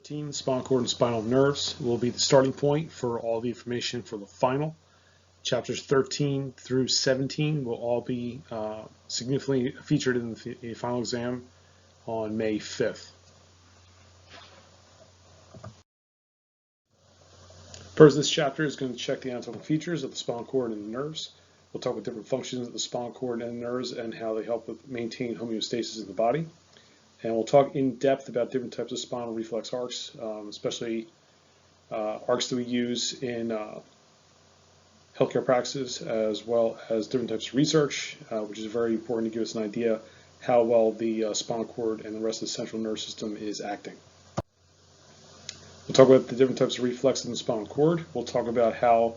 13, spinal cord and spinal nerves, will be the starting point for all the information for the final. Chapters 13 through 17 will all be significantly featured in the final exam on May 5th. First, this chapter is going to check the anatomical features of the spinal cord and the nerves. We'll talk about different functions of the spinal cord and nerves and how they help with maintain homeostasis in the body. And we'll talk in depth about different types of spinal reflex arcs, especially arcs that we use in healthcare practices, as well as different types of research, which is very important to give us an idea how well the spinal cord and the rest of the central nervous system is acting. We'll talk about the different types of reflexes in the spinal cord. We'll talk about how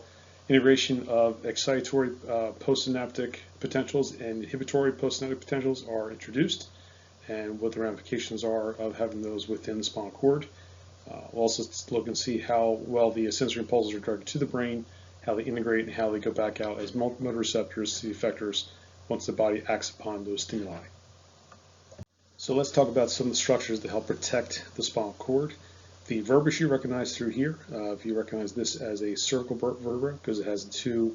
integration of excitatory postsynaptic potentials and inhibitory postsynaptic potentials are introduced, and what the ramifications are of having those within the spinal cord. We'll also look and see how well the sensory impulses are directed to the brain, how they integrate, and how they go back out as motor receptors to the effectors once the body acts upon those stimuli. So let's talk about some of the structures that help protect the spinal cord. The vertebrae you recognize through here, if you recognize this as a cervical vertebra, because it has two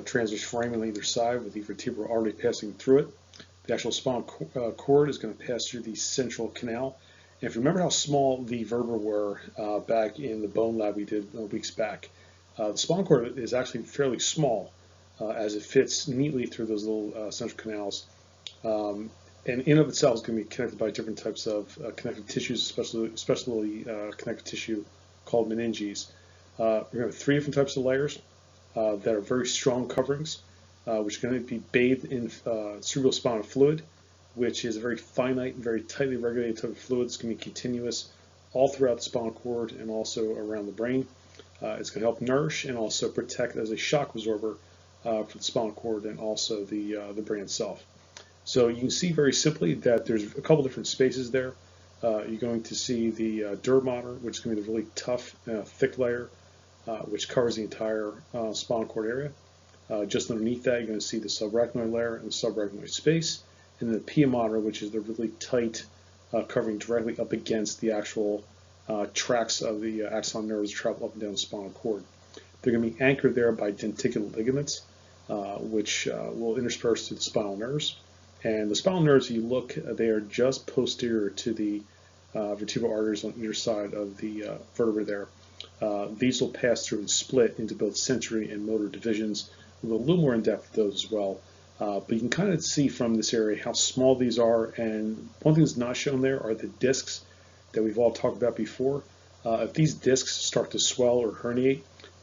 transverse foramen on either side with the vertebral artery passing through it. The actual spinal cord is going to pass through the central canal. And if you remember how small the vertebrae were back in the bone lab we did weeks back, the spinal cord is actually fairly small as it fits neatly through those little central canals. And in of itself is going to be connected by different types of connective tissues, especially connective tissue called meninges. We're going to have three different types of layers that are very strong coverings, which are going to be bathed in cerebrospinal fluid, which is a very finite and very tightly regulated type of fluid. It's going to be continuous all throughout the spinal cord and also around the brain. It's going to help nourish and also protect as a shock absorber for the spinal cord and also the brain itself. So you can see very simply that there's a couple different spaces there. You're going to see the Dermatomal, which is going to be the really tough, thick layer, which covers the entire spinal cord area. Just underneath that, you're going to see the subarachnoid layer and the subarachnoid space, and then the pia-mater, which is the really tight covering directly up against the actual tracts of the axon nerves that travel up and down the spinal cord. They're going to be anchored there by denticular ligaments, which will intersperse through the spinal nerves. And the spinal nerves, if you look, they are just posterior to the vertebral arteries on either side of the vertebra there. These will pass through and split into both sensory and motor divisions. We'll go a little more in depth with those as well. But you can kind of see from this area how small these are. And one thing that's not shown there are the discs that we've all talked about before. If these discs start to swell or herniate,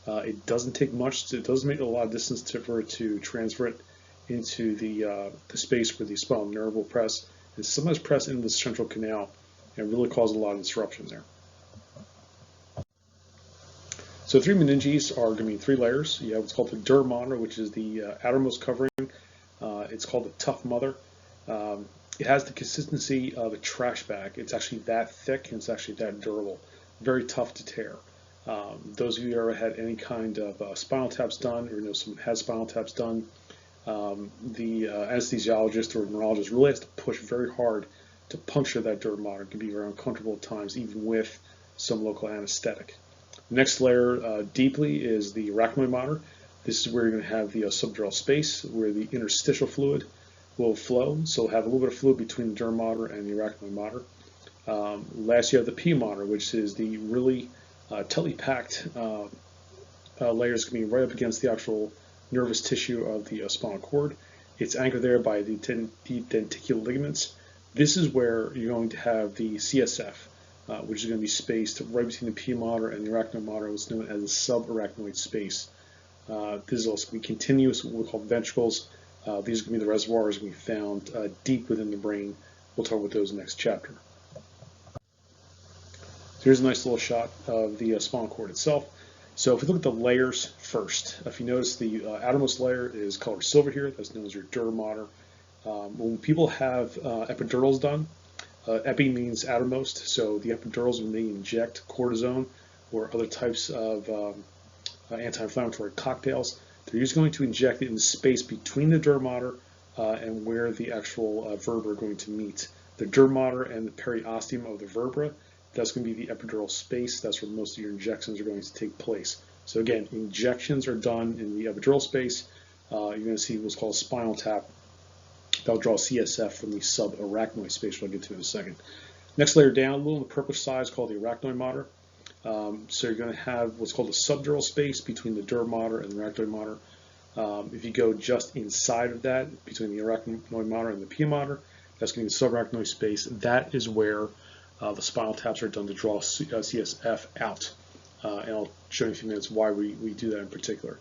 it doesn't take much. It doesn't make a lot of distance for it to transfer it into the space where the spinal nerve will press, and sometimes press into the central canal and really cause a lot of disruption there. So three meninges are going to be three layers. You have what's called the Dermatomal, which is the outermost covering. It's called the tough mother. It has the consistency of a trash bag. It's actually that thick and it's actually that durable. Very tough to tear. Those of you who ever had any kind of spinal taps done, or know someone has spinal taps done, the anesthesiologist or neurologist really has to push very hard to puncture that Dermatomal. It can be very uncomfortable at times, even with some local anesthetic. The next layer deeply is the arachnoid mater. This is where you're going to have the subdural space where the interstitial fluid will flow. So we'll have a little bit of fluid between the Dermatomal and the arachnoid mater. Last, you have the pia-mater, which is the really tightly packed layers going to be right up against the actual nervous tissue of the spinal cord. It's anchored there by the denticular ligaments. This is where you're going to have the CSF, which is going to be spaced right between the pia-mater and the arachnoid mater, what's known as the subarachnoid space. This is also going to be continuous, what we call ventricles. These are going to be the reservoirs we found deep within the brain. We'll talk about those in the next chapter. So here's a nice little shot of the spinal cord itself. So if we look at the layers first, if you notice the outermost layer is colored silver here, that's known as your Dermatomal. When people have epidurals done, epi means outermost, so the epidurals, when they inject cortisone or other types of anti-inflammatory cocktails, they're usually going to inject it in the space between the Dermatomal and where the actual vertebrae are going to meet. The Dermatomal and the periosteum of the vertebra that's going to be the epidural space. That's where most of your injections are going to take place. So again, injections are done in the epidural space. You're going to see what's called a spinal tap. That'll draw CSF from the subarachnoid space, which I'll get to in a second. Next layer down a little on the purplish side is called the arachnoid mater. So you're going to have what's called a subdural space between the dura mater and the arachnoid mater. If you go just inside of that, between the arachnoid mater and the pia mater, that's going to be the subarachnoid space. That is where the spinal taps are done to draw CSF out. And I'll show you in a few minutes why we do that in particular.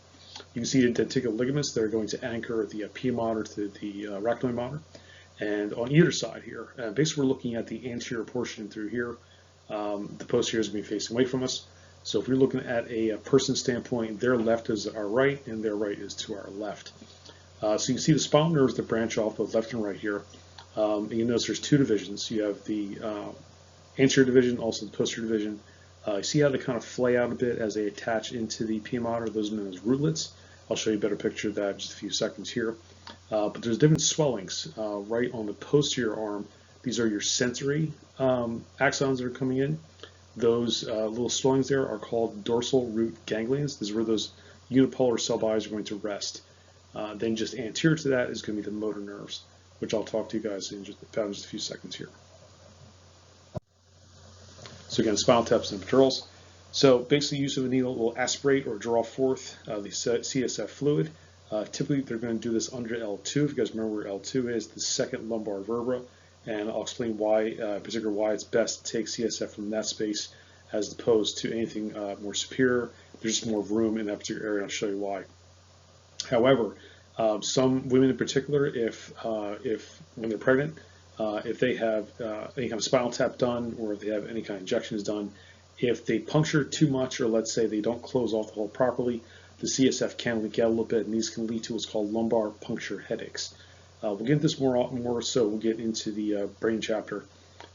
You can see the denticular ligaments that are going to anchor the pia mater to the arachnoid mater. And on either side here, basically we're looking at the anterior portion through here. The posterior is going to be facing away from us. So if we're looking at a person standpoint, their left is our right and their right is to our left. So you can see the spinal nerves that branch off both left and right here. And you notice there's two divisions. You have the anterior division, also the posterior division. You see how they kind of flay out a bit as they attach into the pia mater. Those are known as rootlets. I'll show you a better picture of that in just a few seconds here. But there's different swellings right on the posterior arm. These are your sensory axons that are coming in. Those little swellings there are called dorsal root ganglions. This is where those unipolar cell bodies are going to rest. Then just anterior to that is going to be the motor nerves, which I'll talk to you guys in just a few seconds here. So again, spinal taps and epidurals. So basically, use of a needle will aspirate or draw forth the CSF fluid. Typically, they're going to do this under L2. If you guys remember where L2 is, the second lumbar vertebra. And I'll explain why, in particular, why it's best to take CSF from that space as opposed to anything more superior. There's just more room in that particular area. I'll show you why. However, some women in particular, if when they're pregnant, if they have any kind of spinal tap done or if they have any kind of injections done, if they puncture too much or let's say they don't close off the hole properly, the CSF can leak out a little bit, and these can lead to what's called lumbar puncture headaches. We'll get into this more so we'll get into the brain chapter.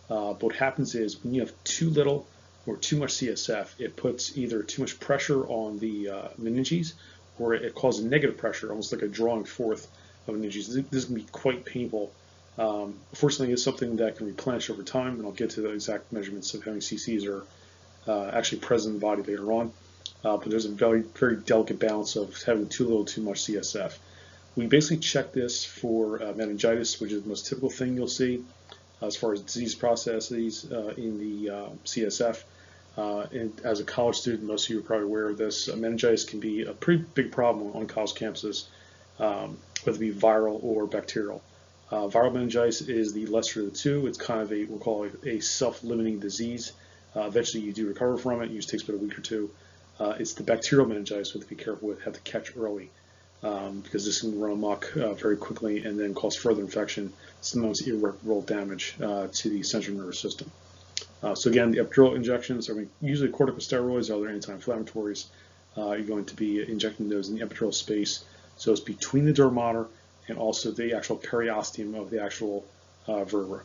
But what happens is when you have too little or too much CSF, it puts either too much pressure on the meninges or it causes negative pressure, almost like a drawing forth of meninges. This can be quite painful. Fortunately, it's something that can replenish over time, and I'll get to the exact measurements of how many cc's are actually present in the body later on. But there's a very, very delicate balance of having too little, too much CSF. We basically check this for meningitis, which is the most typical thing you'll see as far as disease processes in the CSF. And as a college student, most of you are probably aware of this. Meningitis can be a pretty big problem on college campuses, whether it be viral or bacterial. Viral meningitis is the lesser of the two. It's kind of we'll call it a self-limiting disease. Eventually you do recover from it. It usually takes about a week or two. It's the bacterial meningitis we have to be careful with, have to catch early. Because this can run amok very quickly and then cause further infection, sometimes irreparable damage to the central nervous system. So again, the epidural injections are usually corticosteroids or other anti-inflammatories. You're going to be injecting those in the epidural space, so it's between the dura mater and also the actual periosteum of the actual vertebra.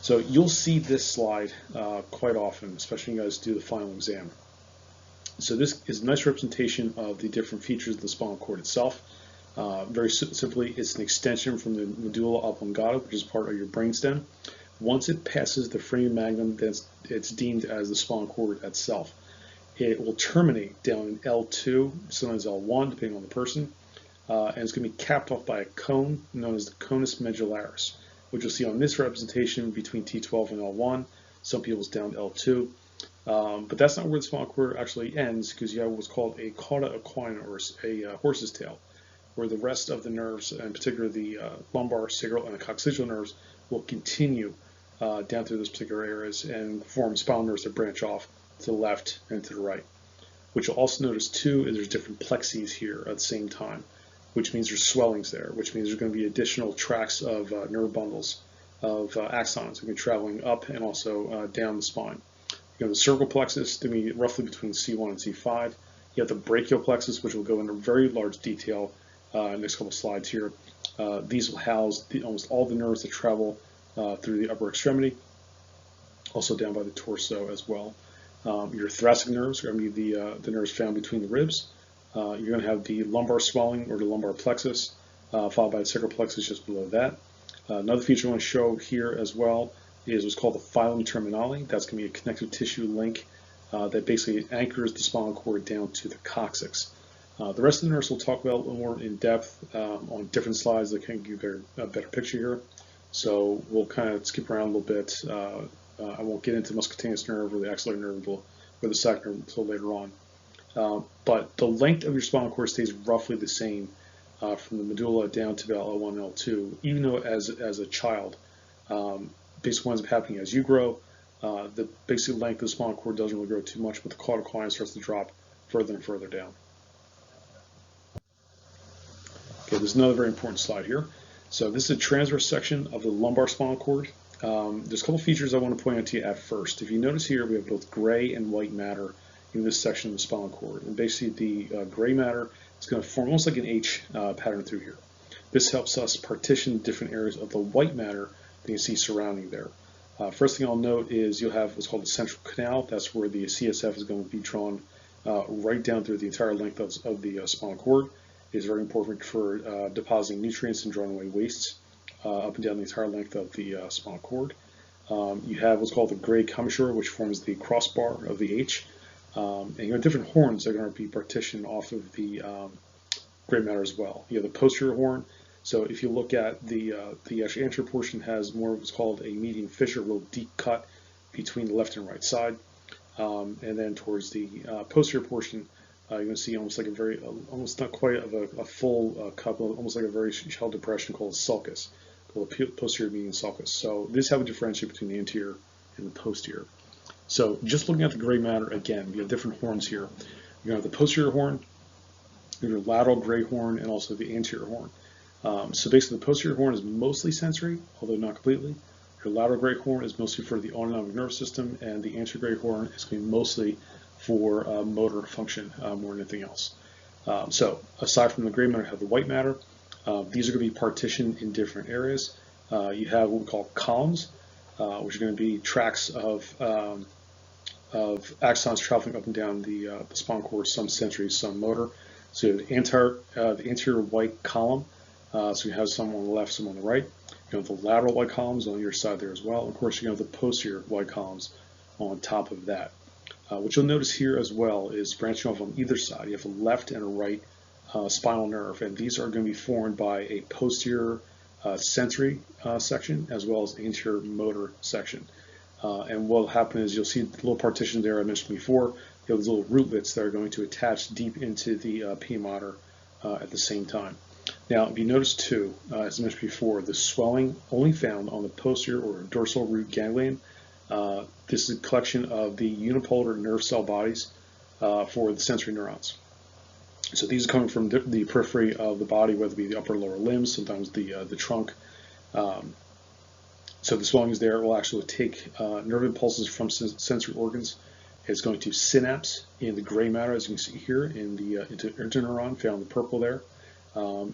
So you'll see this slide quite often, especially when you guys do the final exam. So this is a nice representation of the different features of the spinal cord itself. Very simply, it's an extension from the medulla oblongata, which is part of your brainstem. Once it passes the foramen magnum, then it's deemed as the spinal cord itself. It will terminate down in L2, sometimes L1, depending on the person, and it's going to be capped off by a cone known as the conus medullaris, which you'll see on this representation between T12 and L1. Some people's down to L2. But that's not where the spinal cord actually ends, because you have what's called a cauda equina, or a horse's tail, where the rest of the nerves, in particular the lumbar, sacral, and the coccygeal nerves, will continue down through those particular areas and form spinal nerves that branch off to the left and to the right. What you'll also notice too is there's different plexes here at the same time, which means there's swellings there, which means there's going to be additional tracts of nerve bundles of axons that are traveling up and also down the spine. You have the cervical plexus, to be roughly between C1 and C5. You have the brachial plexus, which will go into very large detail in the next couple slides here. These will house almost all the nerves that travel through the upper extremity, also down by the torso as well. Your thoracic nerves are going to be the nerves found between the ribs. You're going to have the lumbar swelling or the lumbar plexus, followed by the sacral plexus just below that. Another feature I want to show here as well is what's called the filum terminale. That's going to be a connective tissue link that basically anchors the spinal cord down to the coccyx. The rest of the nerves we'll talk about a little more in depth on different slides that can give you a better picture here. So we'll kind of skip around a little bit. I won't get into muscutaneous nerve or the axillary nerve or the sacral nerve until later on. But the length of your spinal cord stays roughly the same from the medulla down to about L1 and L2, even though as a child, basically what ends up happening as you grow, the basic length of the spinal cord doesn't really grow too much, but the caudal line starts to drop further and further down. Okay, there's another very important slide here. So this is a transverse section of the lumbar spinal cord. There's a couple features I want to point out to you at first. If you notice here, we have both gray and white matter in this section of the spinal cord. And basically the gray matter is going to form almost like an H pattern through here. This helps us partition different areas of the white matter that you see surrounding there. First thing I'll note is you'll have what's called the central canal. That's where the CSF is going to be drawn right down through the entire length of the spinal cord. It is very important for depositing nutrients and drawing away wastes up and down the entire length of the spinal cord. You have what's called the gray commissure, which forms the crossbar of the H. And you have different horns that are going to be partitioned off of the gray matter as well. You have the posterior horn. So if you look at the actual anterior portion has more of what's called a median fissure, a real deep cut between the left and right side. And then towards the posterior portion, you're going to see almost like a very, almost not quite of a full cup, almost like a very shallow depression called a sulcus, called a posterior median sulcus. So this is how we differentiate between the anterior and the posterior. So just looking at the gray matter again, we have different horns here. You have the posterior horn, your lateral gray horn, and also the anterior horn. So basically the posterior horn is mostly sensory, although not completely. Your lateral gray horn is mostly for the autonomic nervous system, and the anterior gray horn is going to be mostly for motor function more than anything else. So aside from the gray matter, you have the white matter. These are going to be partitioned in different areas. You have what we call columns, which are going to be tracts of axons traveling up and down the spinal cord, some sensory, some motor. So you have the anterior white column. So you have some on the left, some on the right. You have the lateral white columns on your side there as well. Of course, you have the posterior white columns on top of that. What you'll notice here as well is branching off on either side. You have a left and a right spinal nerve, and these are going to be formed by a posterior sensory section as well as anterior motor section. And what will happen is you'll see the little partition there I mentioned before. You have these little rootlets that are going to attach deep into the pia mater at the same time. Now, if you notice too, as I mentioned before, the swelling only found on the posterior or dorsal root ganglion. This is a collection of the unipolar nerve cell bodies for the sensory neurons. So these are coming from the periphery of the body, whether it be the upper or lower limbs, sometimes the trunk. So the swelling is there. It will actually take nerve impulses from sensory organs. It's going to synapse in the gray matter, as you can see here, in the interneuron, found in the purple there.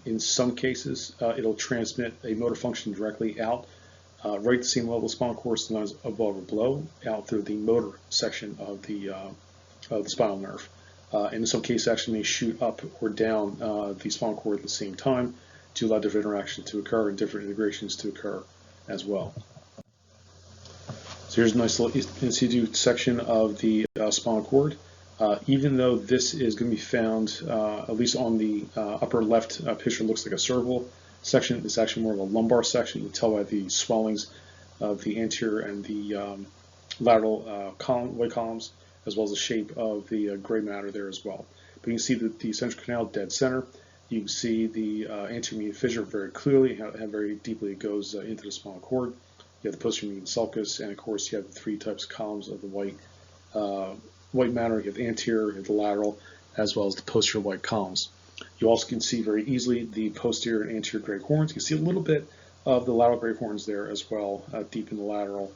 In some cases, it'll transmit a motor function directly out, right at the same level of spinal cord, sometimes above or below, out through the motor section of the spinal nerve. And in some cases, actually may shoot up or down the spinal cord at the same time to allow different interactions to occur and different integrations to occur as well. So here's a nice little in situ section of the spinal cord. Even though this is going to be found, at least on the upper left picture, looks like a cervical section. It's actually more of a lumbar section. You can tell by the swellings of the anterior and the lateral white columns, as well as the shape of the gray matter there as well. But you can see that the central canal dead center. You can see the anterior median fissure very clearly, how very deeply it goes into the spinal cord. You have the posterior median sulcus, and of course you have the three types of columns of the white matter. You have the anterior, you have the lateral, as well as the posterior white columns. You also can see very easily the posterior and anterior gray horns. You can see a little bit of the lateral gray horns there as well, deep in the lateral,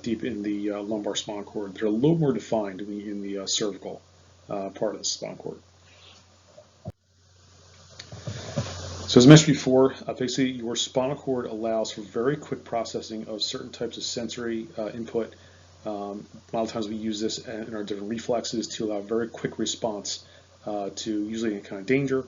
deep in the lumbar spinal cord. They're a little more defined in the cervical part of the spinal cord. So as mentioned before, basically your spinal cord allows for very quick processing of certain types of sensory input. A lot of times we use this in our different reflexes to allow very quick response to usually any kind of danger,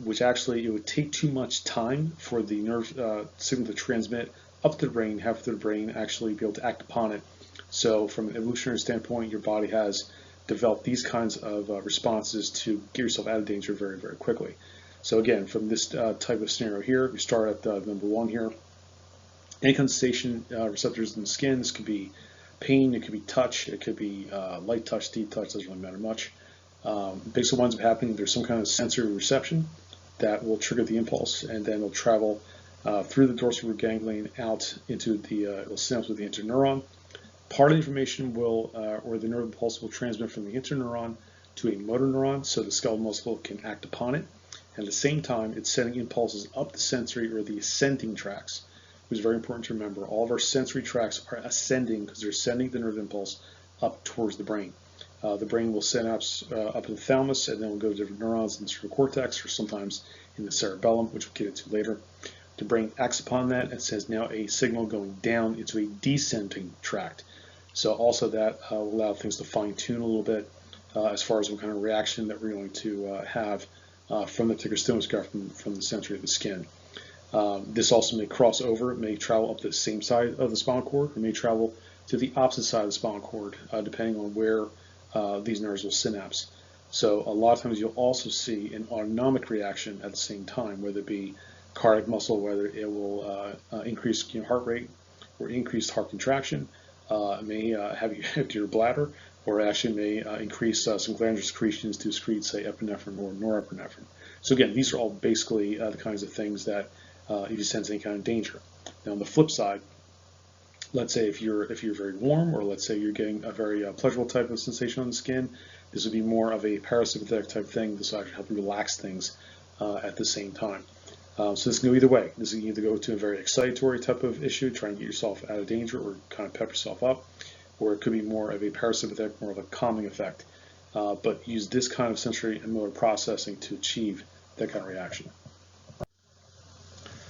which actually it would take too much time for the nerve signal to transmit up to the brain, have for the brain actually be able to act upon it. So from an evolutionary standpoint, your body has developed these kinds of responses to get yourself out of danger very, very quickly. So again, from this type of scenario here, we start at number 1 here. Any kind of sensation receptors in the skin. This could be pain, it could be touch, it could be light touch, deep touch, doesn't really matter much. Basically, what ends up happening, there's some kind of sensory reception that will trigger the impulse, and then it'll travel through the dorsal root ganglion out into the, it'll synapse with the interneuron. Part of the information will, or the nerve impulse will transmit from the interneuron to a motor neuron, so the skeletal muscle can act upon it. And at the same time, it's sending impulses up the sensory or the ascending tracts. It's very important to remember all of our sensory tracts are ascending because they're sending the nerve impulse up towards the brain. The brain will synapse up in the thalamus, and then we'll go to different neurons in the cerebral cortex, or sometimes in the cerebellum, which we'll get into later. The brain acts upon that and sends now a signal going down into a descending tract. So also that will allow things to fine tune a little bit as far as what kind of reaction that we're going to have from the particular stimulus from the sensory of the skin. This also may cross over, it may travel up to the same side of the spinal cord, it may travel to the opposite side of the spinal cord, depending on where these nerves will synapse. So a lot of times you'll also see an autonomic reaction at the same time, whether it be cardiac muscle, whether it will increase heart rate or increase heart contraction. It may have you empty your bladder, or it actually may increase some glandular secretions to secrete, say, epinephrine or norepinephrine. So again, these are all basically the kinds of things that if you sense any kind of danger. Now on the flip side, let's say if you're very warm, or let's say you're getting a very pleasurable type of sensation on the skin, this would be more of a parasympathetic type thing. This will actually help you relax things at the same time. So this can go either way. This can either go to a very excitatory type of issue, try and get yourself out of danger or kind of pep yourself up, or it could be more of a parasympathetic, more of a calming effect. But use this kind of sensory and motor processing to achieve that kind of reaction.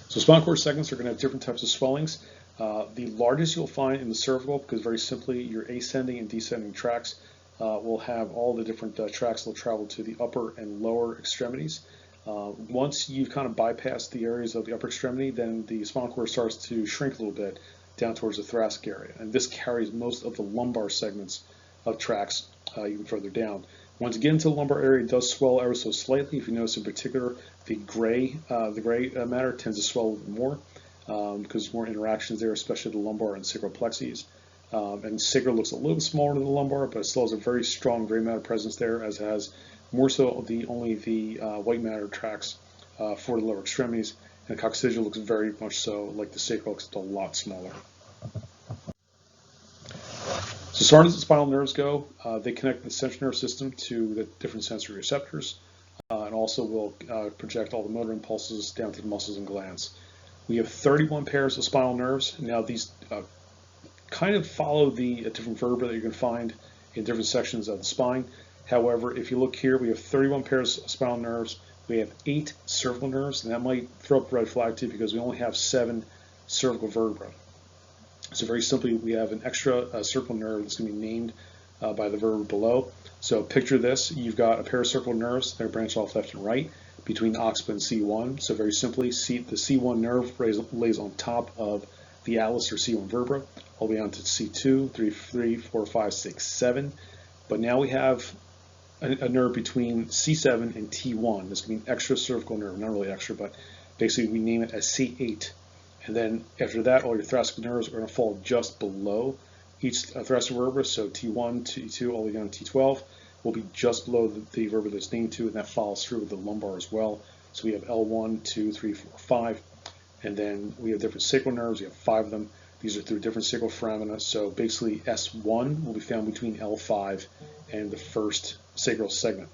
So spinal cord segments are going to have different types of swellings. The largest you'll find in the cervical, because very simply your ascending and descending tracts will have all the different tracts that will travel to the upper and lower extremities. Once you've kind of bypassed the areas of the upper extremity, then the spinal cord starts to shrink a little bit down towards the thoracic area. And this carries most of the lumbar segments of tracts even further down. Once you get into the lumbar area, it does swell ever so slightly. If you notice in particular, the gray matter tends to swell a little more because there's more interactions there, especially the lumbar and sacral plexuses. And sacral looks a little bit smaller than the lumbar, but it still has a very strong gray matter presence there, as it has more so only the white matter tracts for the lower extremities. And the coccygeal looks very much so like the sacral, except a lot smaller. So as far as the spinal nerves go, they connect the central nervous system to the different sensory receptors, and also will project all the motor impulses down to the muscles and glands. We have 31 pairs of spinal nerves. Now these kind of follow the different vertebrae that you can find in different sections of the spine. However, if you look here, we have 31 pairs of spinal nerves. We have 8 cervical nerves, and that might throw up a red flag too, because we only have 7 cervical vertebrae. So very simply, we have an extra cervical nerve that's going to be named by the vertebra below. So picture this: you've got a pair of cervical nerves that are branched off left and right between the occiput and C1. So very simply, the C1 nerve lays on top of the atlas or C1 vertebra, all the way on to C2, 3, 4, 5, 6, 7. But now we have a nerve between C7 and T1. This can be an extra cervical nerve, not really extra, but basically we name it as C8. And then after that, all your thoracic nerves are going to fall just below each thoracic vertebra. So T1, T2, all the way down to T12 will be just below the vertebra that's named to, and that follows through with the lumbar as well. So we have L1, 2, 3, 4, 5. And then we have different sacral nerves. We have 5 of them. These are through different sacral foramina. So basically S1 will be found between L5 and the first sacral segment.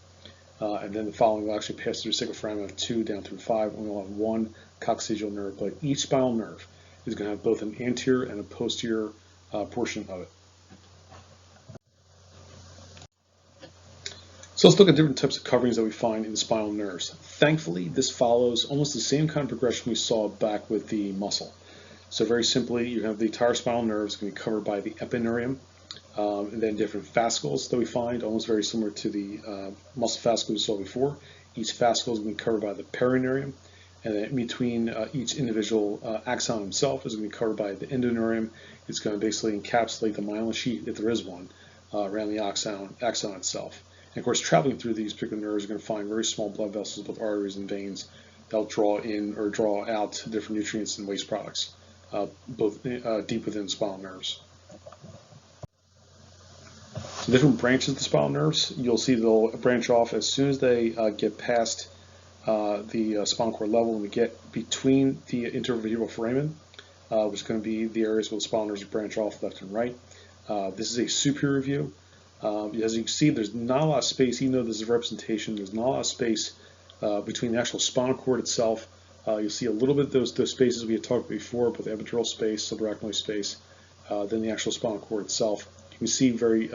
And then the following will actually pass through sacral foramina 2 down through 5, and we'll have 1 coccygeal nerve. But each spinal nerve is going to have both an anterior and a posterior portion of it. So let's look at different types of coverings that we find in the spinal nerves. Thankfully, this follows almost the same kind of progression we saw back with the muscle. So very simply, you have the entire spinal nerves going to be covered by the epineurium, and then different fascicles that we find, almost very similar to the muscle fascicle we saw before. Each fascicle is going to be covered by the perineurium. And then in between each individual axon himself is going to be covered by the endoneurium. It's going to basically encapsulate the myelin sheet, if there is one, around the axon itself. And of course, traveling through these particular nerves, you're going to find very small blood vessels, both arteries and veins, that'll draw in or draw out different nutrients and waste products, both deep within the spinal nerves. So different branches of the spinal nerves, you'll see they'll branch off as soon as they get past the spinal cord level and we get between the intervertebral foramen, which is going to be the areas where the spinal nerves branch off left and right. This is a superior view. As you can see, there's not a lot of space, even though this is a representation, there's not a lot of space between the actual spinal cord itself. You'll see a little bit of those spaces we had talked about before, both the epidural space, subarachnoid space, then the actual spinal cord itself. You can see very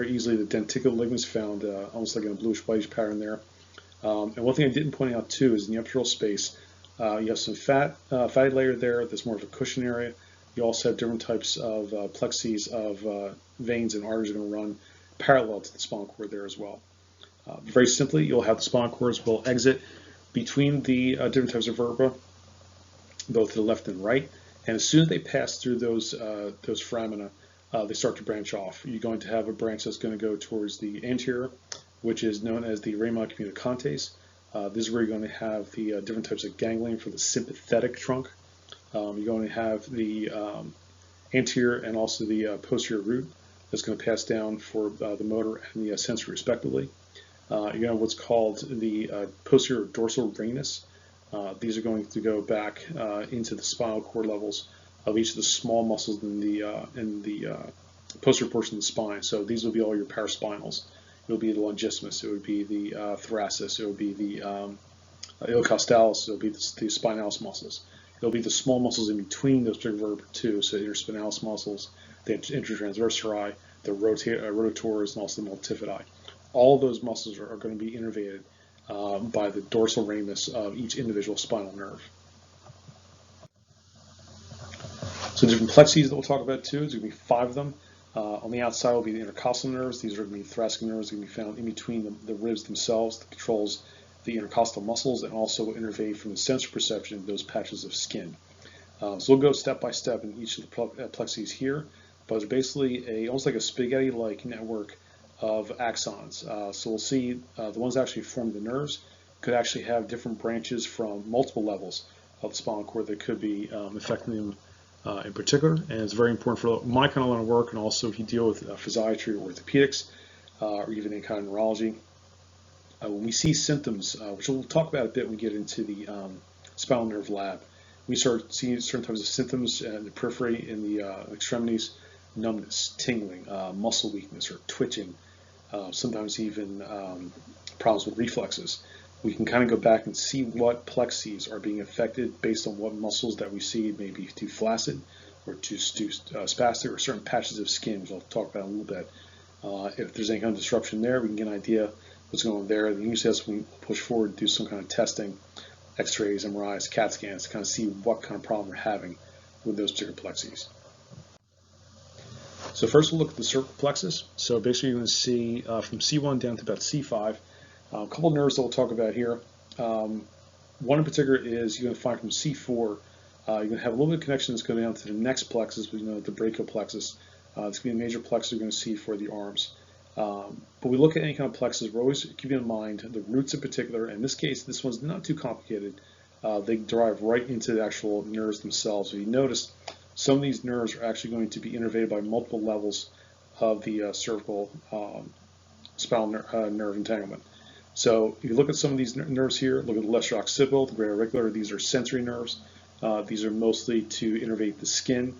easily the denticular ligaments found almost like in a bluish-whitish pattern there. And one thing I didn't point out too is in the epidural space, you have some fatty layer there that's more of a cushion area. You also have different types of plexes of veins and arteries are going to run parallel to the spinal cord there as well. Very simply, you'll have the spinal cords will exit between the different types of vertebra, both to the left and right. And as soon as they pass through those foramina, they start to branch off. You're going to have a branch that's going to go towards the anterior, which is known as the rami communicantes. This is where you're going to have the different types of ganglion for the sympathetic trunk. You're going to have the anterior and also the posterior root that's going to pass down for the motor and the sensory respectively. You're going to have what's called the posterior dorsal ramus. These are going to go back into the spinal cord levels of each of the small muscles in the posterior portion of the spine. So these will be all your paraspinals. It will be the longissimus. It would be the thoracis. It will be the iliocostalis. It will be the spinalis muscles. It will be the small muscles in between those two vertebrae too. So your spinalis muscles, the intertransversi, the rotors, and also the multifidi. All of those muscles are going to be innervated by the dorsal ramus of each individual spinal nerve. So different plexes that we'll talk about too. There's going to be 5 of them. On the outside will be the intercostal nerves. These are going to be thoracic nerves. They're going to be found in between the ribs themselves that controls the intercostal muscles and also will innervate from the sensory perception of those patches of skin. So we'll go step by step in each of the plexes here, but it's basically almost like a spaghetti-like network of axons. So we'll see the ones that actually form the nerves could actually have different branches from multiple levels of the spinal cord that could be affecting them in particular, and it's very important for my kind of line of work, and also if you deal with physiology or orthopedics, or even any kind of neurology. When we see symptoms, which we'll talk about a bit when we get into the spinal nerve lab, we start seeing certain types of symptoms in the periphery, in the extremities, numbness, tingling, muscle weakness, or twitching, sometimes even problems with reflexes. We can kind of go back and see what plexes are being affected based on what muscles that we see may be too flaccid or too spastic, or certain patches of skin, which I'll talk about in a little bit. If there's any kind of disruption there, we can get an idea what's going on there. Then usually that's when we push forward and do some kind of testing, x-rays, MRIs, CAT scans, to kind of see what kind of problem we're having with those particular plexes. So first we'll look at the cervical plexus. So basically you're going to see from C1 down to about C5, a couple of nerves that we'll talk about here. One in particular is you're going to find from C4, you're going to have a little bit of connection that's going down to the next plexus, we know the brachial plexus. It's going to be a major plexus you're going to see for the arms. But we look at any kind of plexus, we're always keeping in mind the roots in particular. In this case, this one's not too complicated. They derive right into the actual nerves themselves. So you notice some of these nerves are actually going to be innervated by multiple levels of the cervical spinal nerve entanglement. So if you look at some of these nerves here, look at the left occipital, the greater auricular, these are sensory nerves. These are mostly to innervate the skin.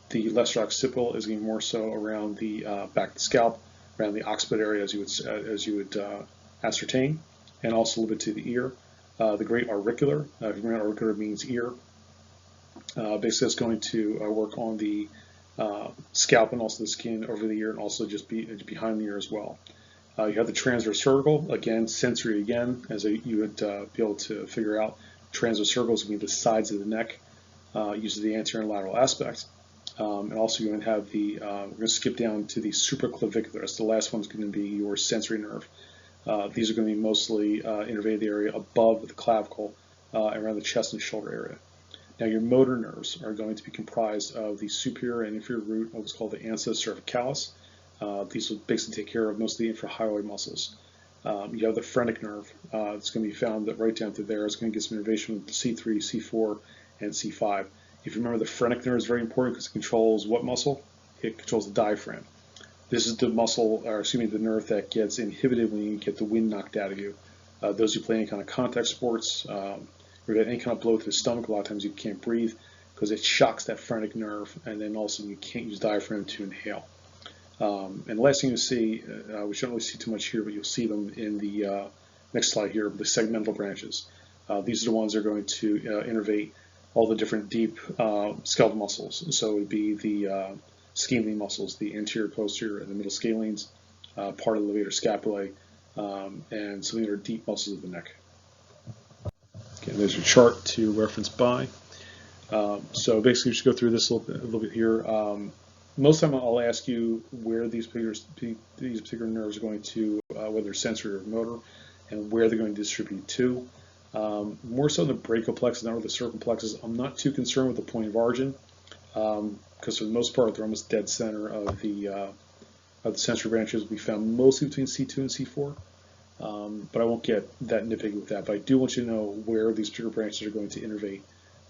The left occipital is going to be more so around the back of the scalp, around the occiput area as you would ascertain, and also a little bit to the ear. The great auricular, great auricular means ear. Basically that's going to work on the scalp and also the skin over the ear, and also just behind the ear as well. You have the transverse cervical, again, sensory again, as you would be able to figure out. Transverse cervical is going to be the sides of the neck, uses the anterior and lateral aspect. And also you're going to have the, we're going to skip down to the supraclavicular. That's the last one's going to be your sensory nerve. These are going to be mostly innervated the area above the clavicle, around the chest and shoulder area. Now your motor nerves are going to be comprised of the superior and inferior root of what's called the ansa cervicalis. These will basically take care of most of the infrahyoid muscles. You have the phrenic nerve. It's going to be found that right down through there. It's going to get some innervation with C3, C4, and C5. If you remember, the phrenic nerve is very important because it controls what muscle? It controls the diaphragm. This is the muscle, or excuse me, the nerve that gets inhibited when you get the wind knocked out of you. Those who play any kind of contact sports, or get any kind of blow to the stomach, a lot of times you can't breathe because it shocks that phrenic nerve, and then all of a sudden you can't use diaphragm to inhale. And the last thing you see, we shouldn't really see too much here, but you'll see them in the next slide here, the segmental branches. These are the ones that are going to innervate all the different deep skeletal muscles. So it would be the scalene muscles, the anterior, posterior, and the middle scalenes, part of the levator scapulae, and some of the deep muscles of the neck. Okay, there's your chart to reference by. So basically, we should go through this a little bit here. Most of the time, I'll ask you where these particular nerves are going to, whether sensory or motor, and where they're going to distribute to. More so in the brachial plexus, not with the cervical plexus. I'm not too concerned with the point of origin, because for the most part, they're almost dead center of the sensory branches. We found mostly between C2 and C4. But I won't get that nitpicky with that. But I do want you to know where these particular branches are going to innervate,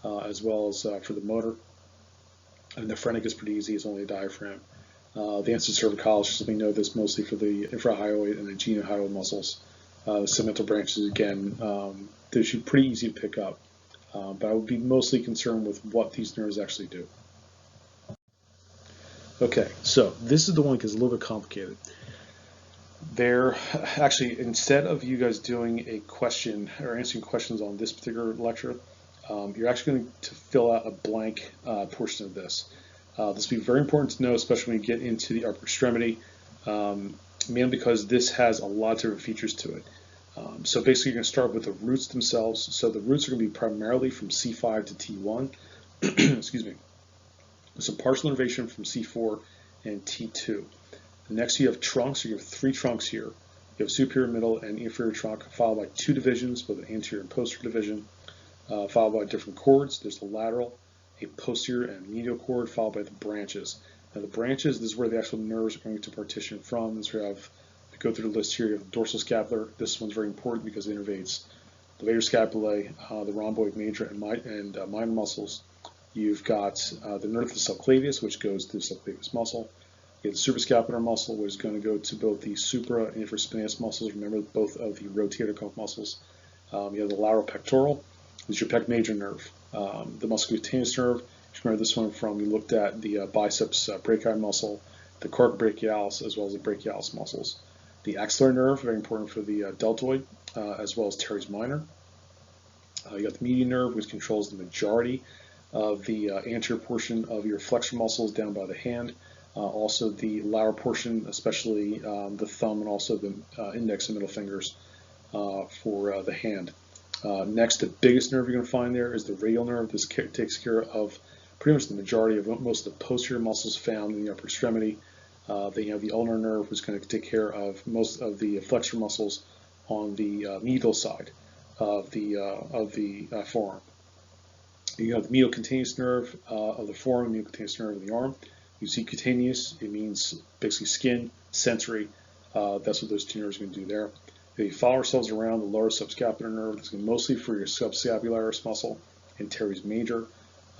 as well as for the motor. And the phrenic is pretty easy; it's only a diaphragm. The ansa cervicalis, we know this mostly for the infrahyoid and the genohyoid muscles. The segmental branches, again, they should be pretty easy to pick up. But I would be mostly concerned with what these nerves actually do. Okay, so this is the one that gets a little bit complicated. They're actually, instead of you guys doing a question or answering questions on this particular lecture, you're actually going to fill out a blank portion of this. This will be very important to know, especially when you get into the upper extremity, mainly because this has a lot of different features to it. So basically, you're going to start with the roots themselves. So the roots are going to be primarily from C5 to T1. Excuse me. Some partial innervation from C4 and T2. Next, you have trunks. You have 3 trunks here. You have superior, middle, and inferior trunk, followed by 2 divisions with an anterior and posterior division, followed by different chords. There's the lateral, a posterior and medial chord, followed by the branches. Now, the branches, this is where the actual nerves are going to partition from. This we have, if you go through the list here, you have the dorsal scapular. This one's very important because it innervates the levator scapulae, the rhomboid major and minor muscles. You've got the nerve of the subclavius, which goes to the subclavius muscle. You have the suprascapular muscle, which is going to go to both the supra and infraspinatus muscles. Remember, both of the rotator cuff muscles. You have the lateral pectoral, which is your pec major nerve. The musculocutaneous nerve, remember this one from, you looked at the biceps brachii muscle, the corpus brachialis, as well as the brachialis muscles. The axillary nerve, very important for the deltoid, as well as teres minor. You got the median nerve, which controls the majority of the anterior portion of your flexor muscles down by the hand. Also the lateral portion, especially the thumb and also the index and middle fingers for the hand. Next, the biggest nerve you're going to find there is the radial nerve. This takes care of pretty much the majority of most of the posterior muscles found in the upper extremity. Then you have the ulnar nerve, which is going to take care of most of the flexor muscles on the medial side of the forearm. You have the medial cutaneous nerve of the forearm, medial cutaneous nerve of the arm. You see cutaneous, it means basically skin, sensory. That's what those 2 nerves are going to do there. They follow ourselves around the lower subscapular nerve. It's going to be mostly for your subscapularis muscle and teres major.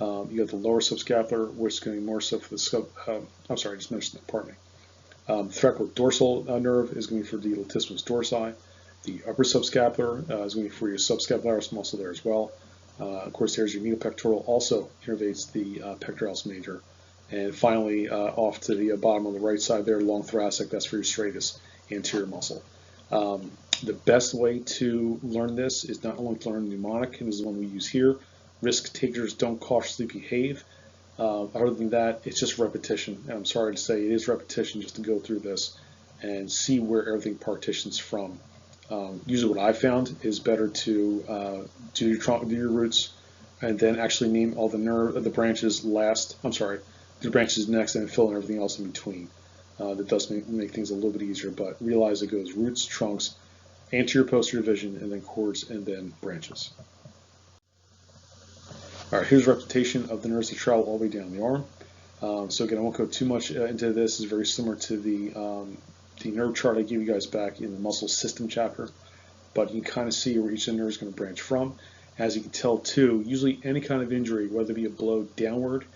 You have the lower subscapular, which is going to be more so for the I'm sorry, I just mentioned that, pardon me. Thoracodorsal nerve is going to be for the latissimus dorsi. The upper subscapular is going to be for your subscapularis muscle there as well. Of course, there's your medial pectoral, also innervates the pectoralis major. And finally, off to the bottom on the right side there, long thoracic, that's for your stratus anterior muscle. The best way to learn this is not only to learn mnemonic, and this is the one we use here. Risk takers don't cautiously behave. Other than that, it's just repetition. And I'm sorry to say, it is repetition just to go through this and see where everything partitions from. Usually what I found is better to do your roots and then actually name all the branches last. I'm sorry, the branches next, and fill in everything else in between. That does make things a little bit easier, but realize it goes roots, trunks, anterior posterior division, and then chords, and then branches. All right, here's a representation of the nerves that travel all the way down the arm. So again, I won't go too much into this. It's very similar to the nerve chart I gave you guys back in the muscle system chapter, but you can kind of see where each of the nerves is going to branch from. As you can tell too, usually any kind of injury, whether it be a blow downward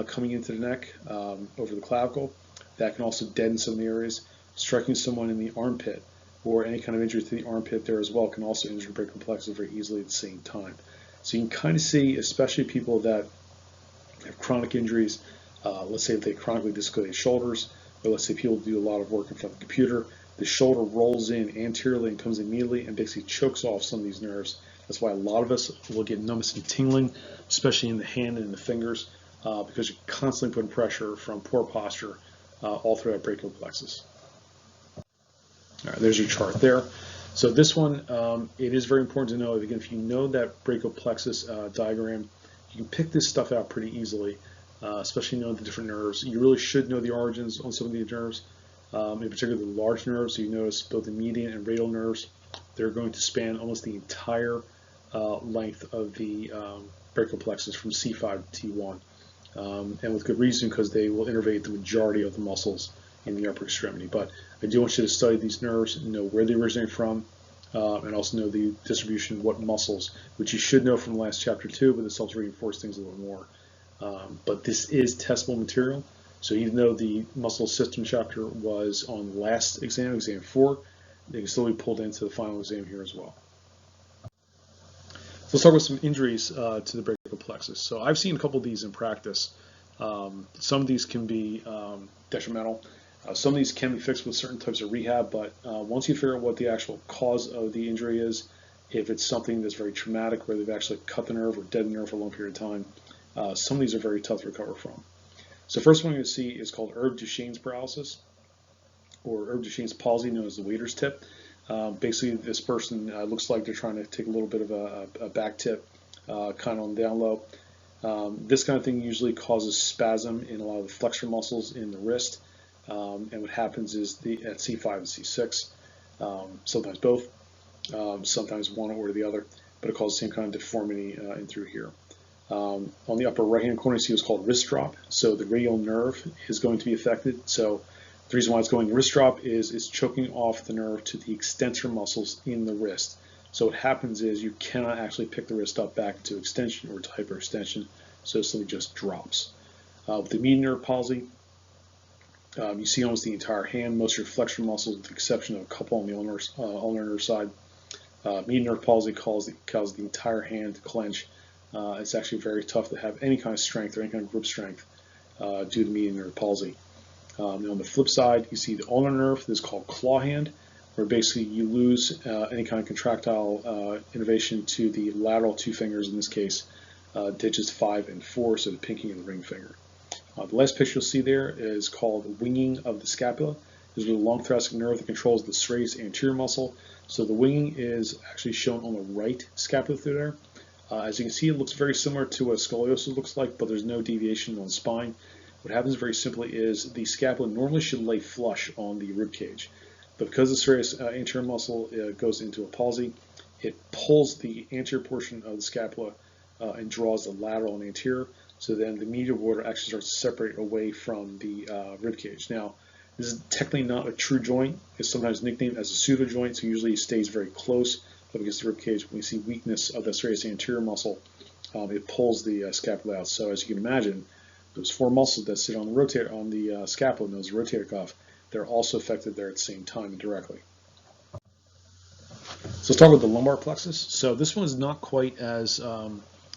coming into the neck over the clavicle, that can also deaden some of the areas. Striking someone in the armpit or any kind of injury to the armpit there as well can also injure the brachial plexus very easily at the same time. So you can kind of see, especially people that have chronic injuries, let's say if they chronically dislocate shoulders, or let's say people do a lot of work in front of the computer, the shoulder rolls in anteriorly and comes immediately and basically chokes off some of these nerves. That's why a lot of us will get numbness and tingling, especially in the hand and in the fingers, because you're constantly putting pressure from poor posture all through that brachial plexus. All right, there's your chart there. So this one, it is very important to know, again, if you know that brachial plexus diagram, you can pick this stuff out pretty easily, especially knowing the different nerves. You really should know the origins on some of these nerves, in particular the large nerves. So you notice both the median and radial nerves, they're going to span almost the entire length of the brachial plexus from C5 to T1, and with good reason, because they will innervate the majority of the muscles in the upper extremity. But I do want you to study these nerves and know where they originate from, and also know the distribution, what muscles, which you should know from the last chapter too, but this helps reinforce things a little more. But this is testable material, so even though the muscle system chapter was on the last exam, exam 4, they can still be pulled into the final exam here as well. So let's talk about some injuries to the brachial plexus. So I've seen a couple of these in practice. Some of these can be detrimental. Some of these can be fixed with certain types of rehab, but once you figure out what the actual cause of the injury is, if it's something that's very traumatic, where they've actually cut the nerve or dead the nerve for a long period of time, some of these are very tough to recover from. So first one you're going to see is called Erb-Duchesne's paralysis, or Erb-Duchesne's palsy, known as the waiter's tip. Basically, this person looks like they're trying to take a little bit of a back tip, kind of on the down low. This kind of thing usually causes spasm in a lot of the flexor muscles in the wrist. And what happens is at C5 and C6, sometimes both, sometimes one or the other, but it causes the same kind of deformity in through here. On the upper right-hand corner, you see what's called wrist drop. So the radial nerve is going to be affected. So the reason why it's going wrist drop is it's choking off the nerve to the extensor muscles in the wrist. So what happens is you cannot actually pick the wrist up back to extension or to hyperextension, so it simply just drops. With the median nerve palsy, you see almost the entire hand, most of your flexor muscles, with the exception of a couple on the ulnar nerve side. Median nerve palsy causes the entire hand to clench. It's actually very tough to have any kind of strength or any kind of grip strength due to median nerve palsy. And on the flip side, you see the ulnar nerve. This is called claw hand, where basically you lose any kind of contractile innervation to the lateral two fingers, in this case, digits 5 and 4, so the pinky and the ring finger. The last picture you'll see there is called winging of the scapula. This is the long thoracic nerve that controls the serratus anterior muscle. So the winging is actually shown on the right scapula through there. As you can see, it looks very similar to what scoliosis looks like, but there's no deviation on the spine. What happens very simply is the scapula normally should lay flush on the rib cage, but because the serratus anterior muscle goes into a palsy, it pulls the anterior portion of the scapula and draws the lateral and anterior. So then the medial border actually starts to separate away from the rib cage. Now, this is technically not a true joint. It's sometimes nicknamed as a pseudo joint, so usually it stays very close up against the rib cage. When we see weakness of the serratus anterior muscle, it pulls the scapula out. So as you can imagine, those 4 muscles that sit on the scapula, known as the rotator cuff, they're also affected there at the same time indirectly. So let's talk about the lumbar plexus. So this one is not quite as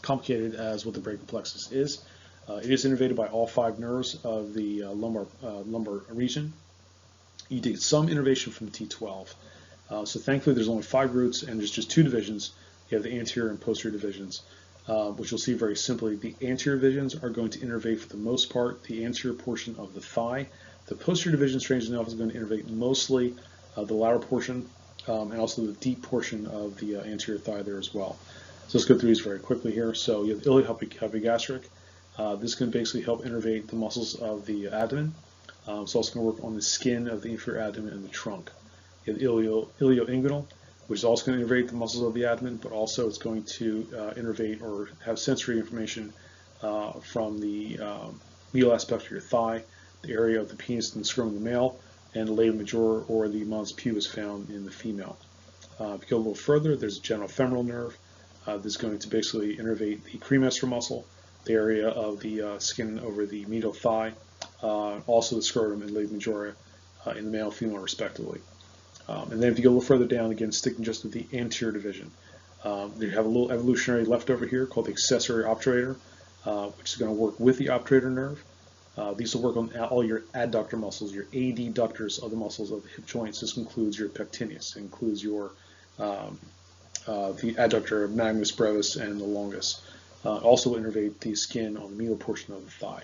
complicated as what the brachial plexus is. It is innervated by all 5 nerves of the lumbar region. You get some innervation from the T12. So thankfully there's only 5 roots and there's just 2 divisions. You have the anterior and posterior divisions, which you'll see very simply. The anterior divisions are going to innervate for the most part the anterior portion of the thigh. The posterior division, strangely enough, is going to innervate mostly the lateral portion and also the deep portion of the anterior thigh there as well. So let's go through these very quickly here. So you have the iliohypogastric. This can basically help innervate the muscles of the abdomen. It's also going to work on the skin of the inferior abdomen and the trunk. You have the ilioinguinal. which is also going to innervate the muscles of the abdomen, but also it's going to innervate or have sensory information from the medial aspect of your thigh, the area of the penis and the scrotum of the male, and the labia majora or the mons pubis found in the female. If you go a little further, there's a genitofemoral nerve. This is going to basically innervate the cremaster muscle, the area of the skin over the medial thigh, also the scrotum and labia majora in the male and female respectively. And then if you go a little further down, again, sticking just with the anterior division, you have a little evolutionary leftover here called the accessory obturator, which is going to work with the obturator nerve. These will work on all your adductor muscles, your adductors of the muscles of the hip joints. This includes your pectineus, it includes your the adductor magnus brevis and the longus. Also innervate the skin on the medial portion of the thigh.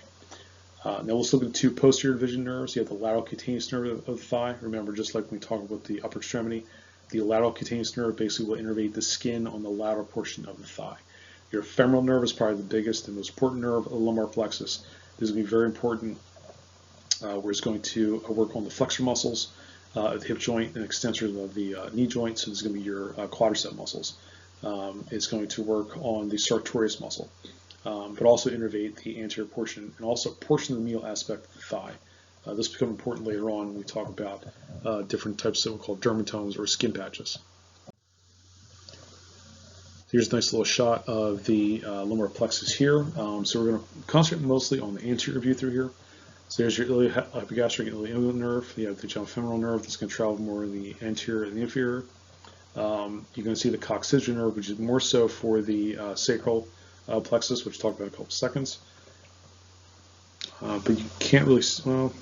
Now let's look at the two posterior division nerves. You have the lateral cutaneous nerve of the thigh. Remember, just like when we talk about the upper extremity, the lateral cutaneous nerve basically will innervate the skin on the lateral portion of the thigh. Your femoral nerve is probably the biggest and most important nerve of the lumbar plexus. This is going to be very important, where it's going to work on the flexor muscles of the hip joint and extensors of the knee joint. So this is going to be your quadricep muscles. It's going to work on the sartorius muscle, but also innervate the anterior portion and also a portion of the medial aspect of the thigh. This will become important later on when we talk about different types of what we call dermatomes or skin patches. Here's a nice little shot of the lumbar plexus here. So we're going to concentrate mostly on the anterior view through here. So there's your ilioepigastric and ilioinguinal nerve. You have the genitofemoral nerve that's going to travel more in the anterior and the inferior. You're going to see the coccygeal nerve, which is more so for the sacral plexus, which we'll talk about in a couple seconds. But you can't really, well,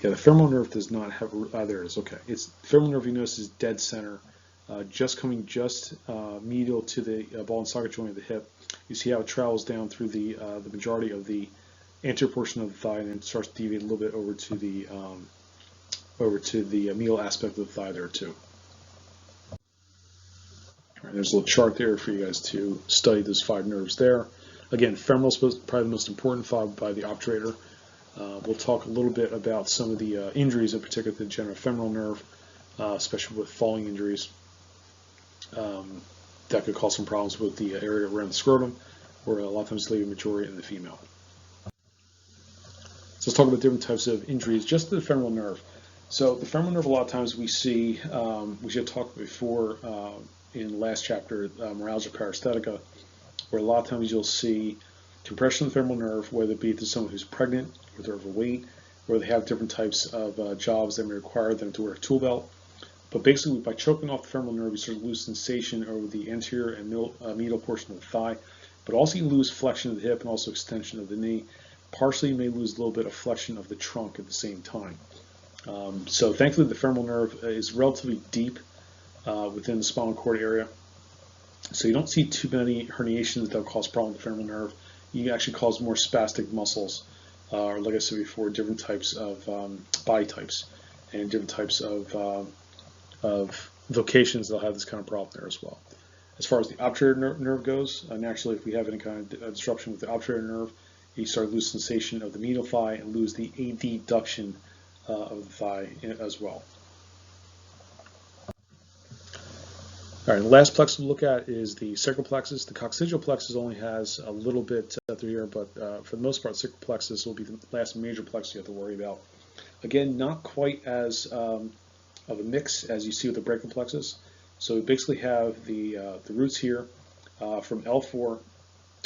yeah, the femoral nerve does not have, there it is, okay. It's femoral nerve, you notice, is dead center, just coming medial to the ball and socket joint of the hip. You see how it travels down through the majority of the anterior portion of the thigh, and then starts to deviate a little bit over to the medial aspect of the thigh there too. All right, there's a little chart there for you guys to study those 5 nerves there. Again, femoral is probably the most important, followed by the obturator. We'll talk a little bit about some of the injuries, in particular the genitofemoral nerve, especially with falling injuries. That could cause some problems with the area around the scrotum, or a lot of times labia majora in the female. So let's talk about different types of injuries, just to the femoral nerve. So the femoral nerve, a lot of times we see, we should talk before in the last chapter, neuralgia paresthetica, where a lot of times you'll see compression of the femoral nerve, whether it be to someone who's pregnant, or they're overweight, or they have different types of jobs that may require them to wear a tool belt. But basically, by choking off the femoral nerve, you start to lose sensation over the anterior and medial portion of the thigh, but also you lose flexion of the hip and also extension of the knee. Partially, you may lose a little bit of flexion of the trunk at the same time. So thankfully, the femoral nerve is relatively deep within the spinal cord area. So you don't see too many herniations that will cause problems with the femoral nerve. You can actually cause more spastic muscles, or like I said before, different types of body types and different types of vocations that'll have this kind of problem there as well. As far as the obturator nerve goes, naturally, if we have any kind of disruption with the obturator nerve, you start to lose sensation of the medial thigh and lose the adduction of the thigh as well. All right, the last plexus we'll look at is the sacral plexus. The coccygeal plexus only has a little bit through here, but for the most part, sacral plexus will be the last major plexus you have to worry about. Again, not quite as of a mix as you see with the brachial plexus. So we basically have the roots here from L4 all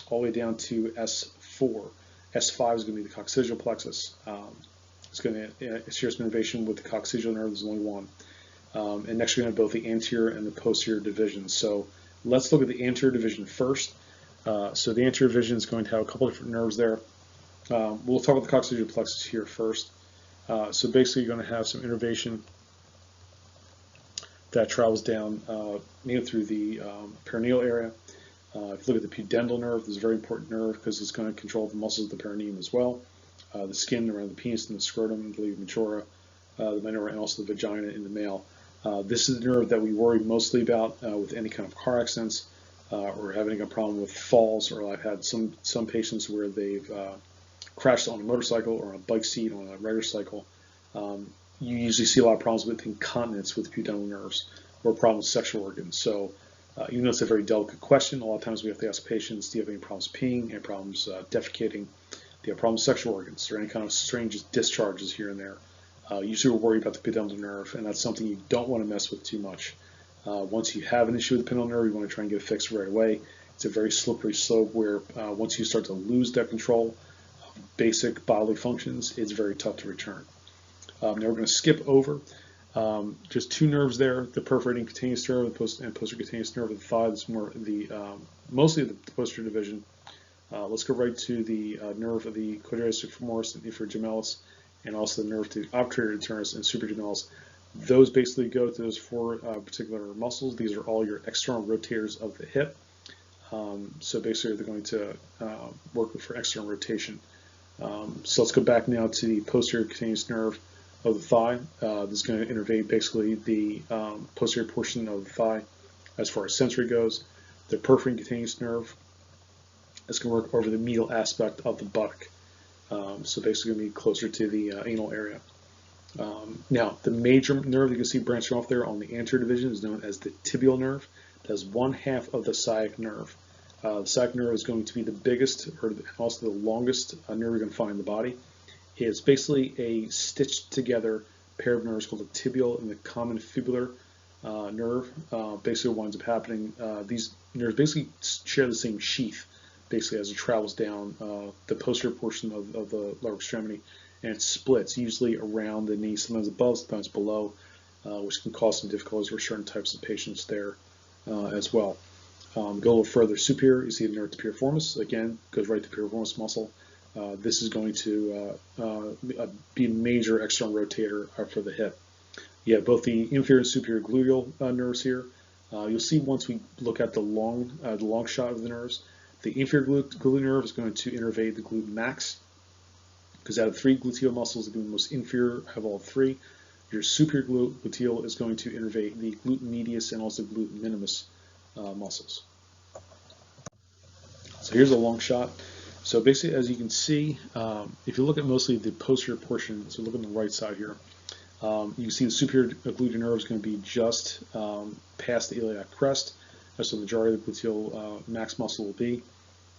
the way down to S4. S5 is going to be the coccygeal plexus. It's going to share some innervation with the coccygeal nerve. There's only one. And next we're going to have both the anterior and the posterior divisions. So let's look at the anterior division first. So the anterior division is going to have a couple different nerves there. We'll talk about the coccygeal plexus here first. So basically you're going to have some innervation that travels down through the perineal area. If you look at the pudendal nerve, this is a very important nerve because it's going to control the muscles of the perineum as well. The skin around the penis and the scrotum, the labia majora, the minora, and also the vagina in the male. This is the nerve that we worry mostly about with any kind of car accidents or having a problem with falls, or I've had some patients where they've crashed on a motorcycle or on a bike seat on a regular cycle. you usually see a lot of problems with incontinence with pudendal nerves or problems with sexual organs. So even though it's a very delicate question, a lot of times we have to ask patients, do you have any problems peeing, any problems defecating, do you have problems with sexual organs, or any kind of strange discharges here and there. Usually we're worried about the pudendal nerve, and that's something you don't want to mess with too much. Once you have an issue with the pudendal nerve, you want to try and get it fixed right away. It's a very slippery slope where once you start to lose that control of basic bodily functions, it's very tough to return. Now we're going to skip over just two nerves there: the perforating cutaneous nerve and posterior cutaneous nerve of the thigh. That's more the mostly the posterior division. Let's go right to the nerve of the quadratus femoris and inferior gemellus, and also the nerve to the obturator internus and superior gemellus. Those basically go to those four particular muscles. These are all your external rotators of the hip. So basically they're going to work for external rotation. So let's go back now to the posterior cutaneous nerve of the thigh. This is going to innervate basically the posterior portion of the thigh as far as sensory goes. The perforating cutaneous nerve is going to work over the medial aspect of the buttock. So basically going to be closer to the anal area. Now, the major nerve that you can see branching off there on the anterior division is known as the tibial nerve. That's one half of the sciatic nerve. The sciatic nerve is going to be the biggest, or also the longest nerve you're going to find in the body. It's basically a stitched together pair of nerves called the tibial and the common fibular nerve. Basically what winds up happening, these nerves basically share the same sheath, basically as it travels down the posterior portion of the lower extremity, and it splits, usually around the knee, sometimes above, sometimes below, which can cause some difficulties for certain types of patients there as well. Go a little further superior, you see the nerve piriformis, again, goes right to the piriformis muscle. This is going to be a major external rotator for the hip. You have both the inferior and superior gluteal nerves here. You'll see once we look at the long shot of the nerves, the inferior gluteal nerve is going to innervate the glute max, because out of three gluteal muscles, the most inferior have all three. Your superior gluteal is going to innervate the glute medius and also glute minimus muscles. So here's a long shot. So basically, as you can see, if you look at mostly the posterior portion, so look on the right side here, you can see the superior gluteal nerve is going to be just past the iliac crest. That's the majority of the gluteal max muscle will be.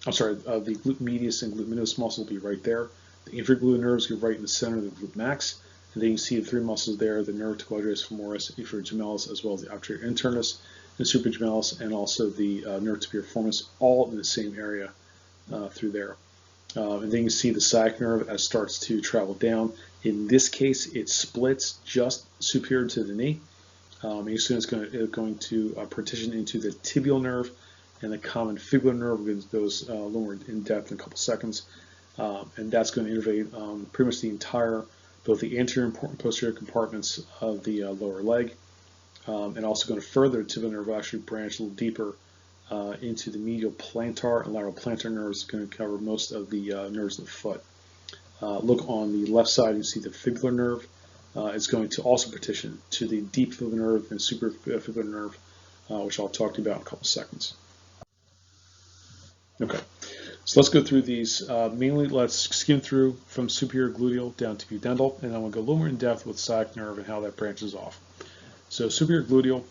I'm sorry, the glute medius and glute minimus muscle will be right there. The inferior gluteal nerves go right in the center of the glute max. And then you see the three muscles there: the nerve to quadratus femoris, inferior gemellus, as well as the obturator internus, the superior gemellus, and also the nerve to piriformis, all in the same area through there. And then you see the sciatic nerve as it starts to travel down. In this case, it splits just superior to the knee. You see it's going to partition into the tibial nerve and the common fibular nerve. It goes a little more in depth in a couple seconds. And that's going to innervate pretty much the entire, both the anterior and posterior compartments of the lower leg. And also going to further, the tibial nerve will actually branch a little deeper into the medial plantar and lateral plantar nerves. Going to cover most of the nerves of the foot. Look on the left side, you see the fibular nerve. It's going to also partition to the deep fibular nerve and suprafibular nerve, which I'll talk to you about in a couple seconds. Okay, so let's go through these. Mainly, let's skim through from superior gluteal down to pudendal, and then we'll go a little more in depth with sciatic nerve and how that branches off. So superior gluteal,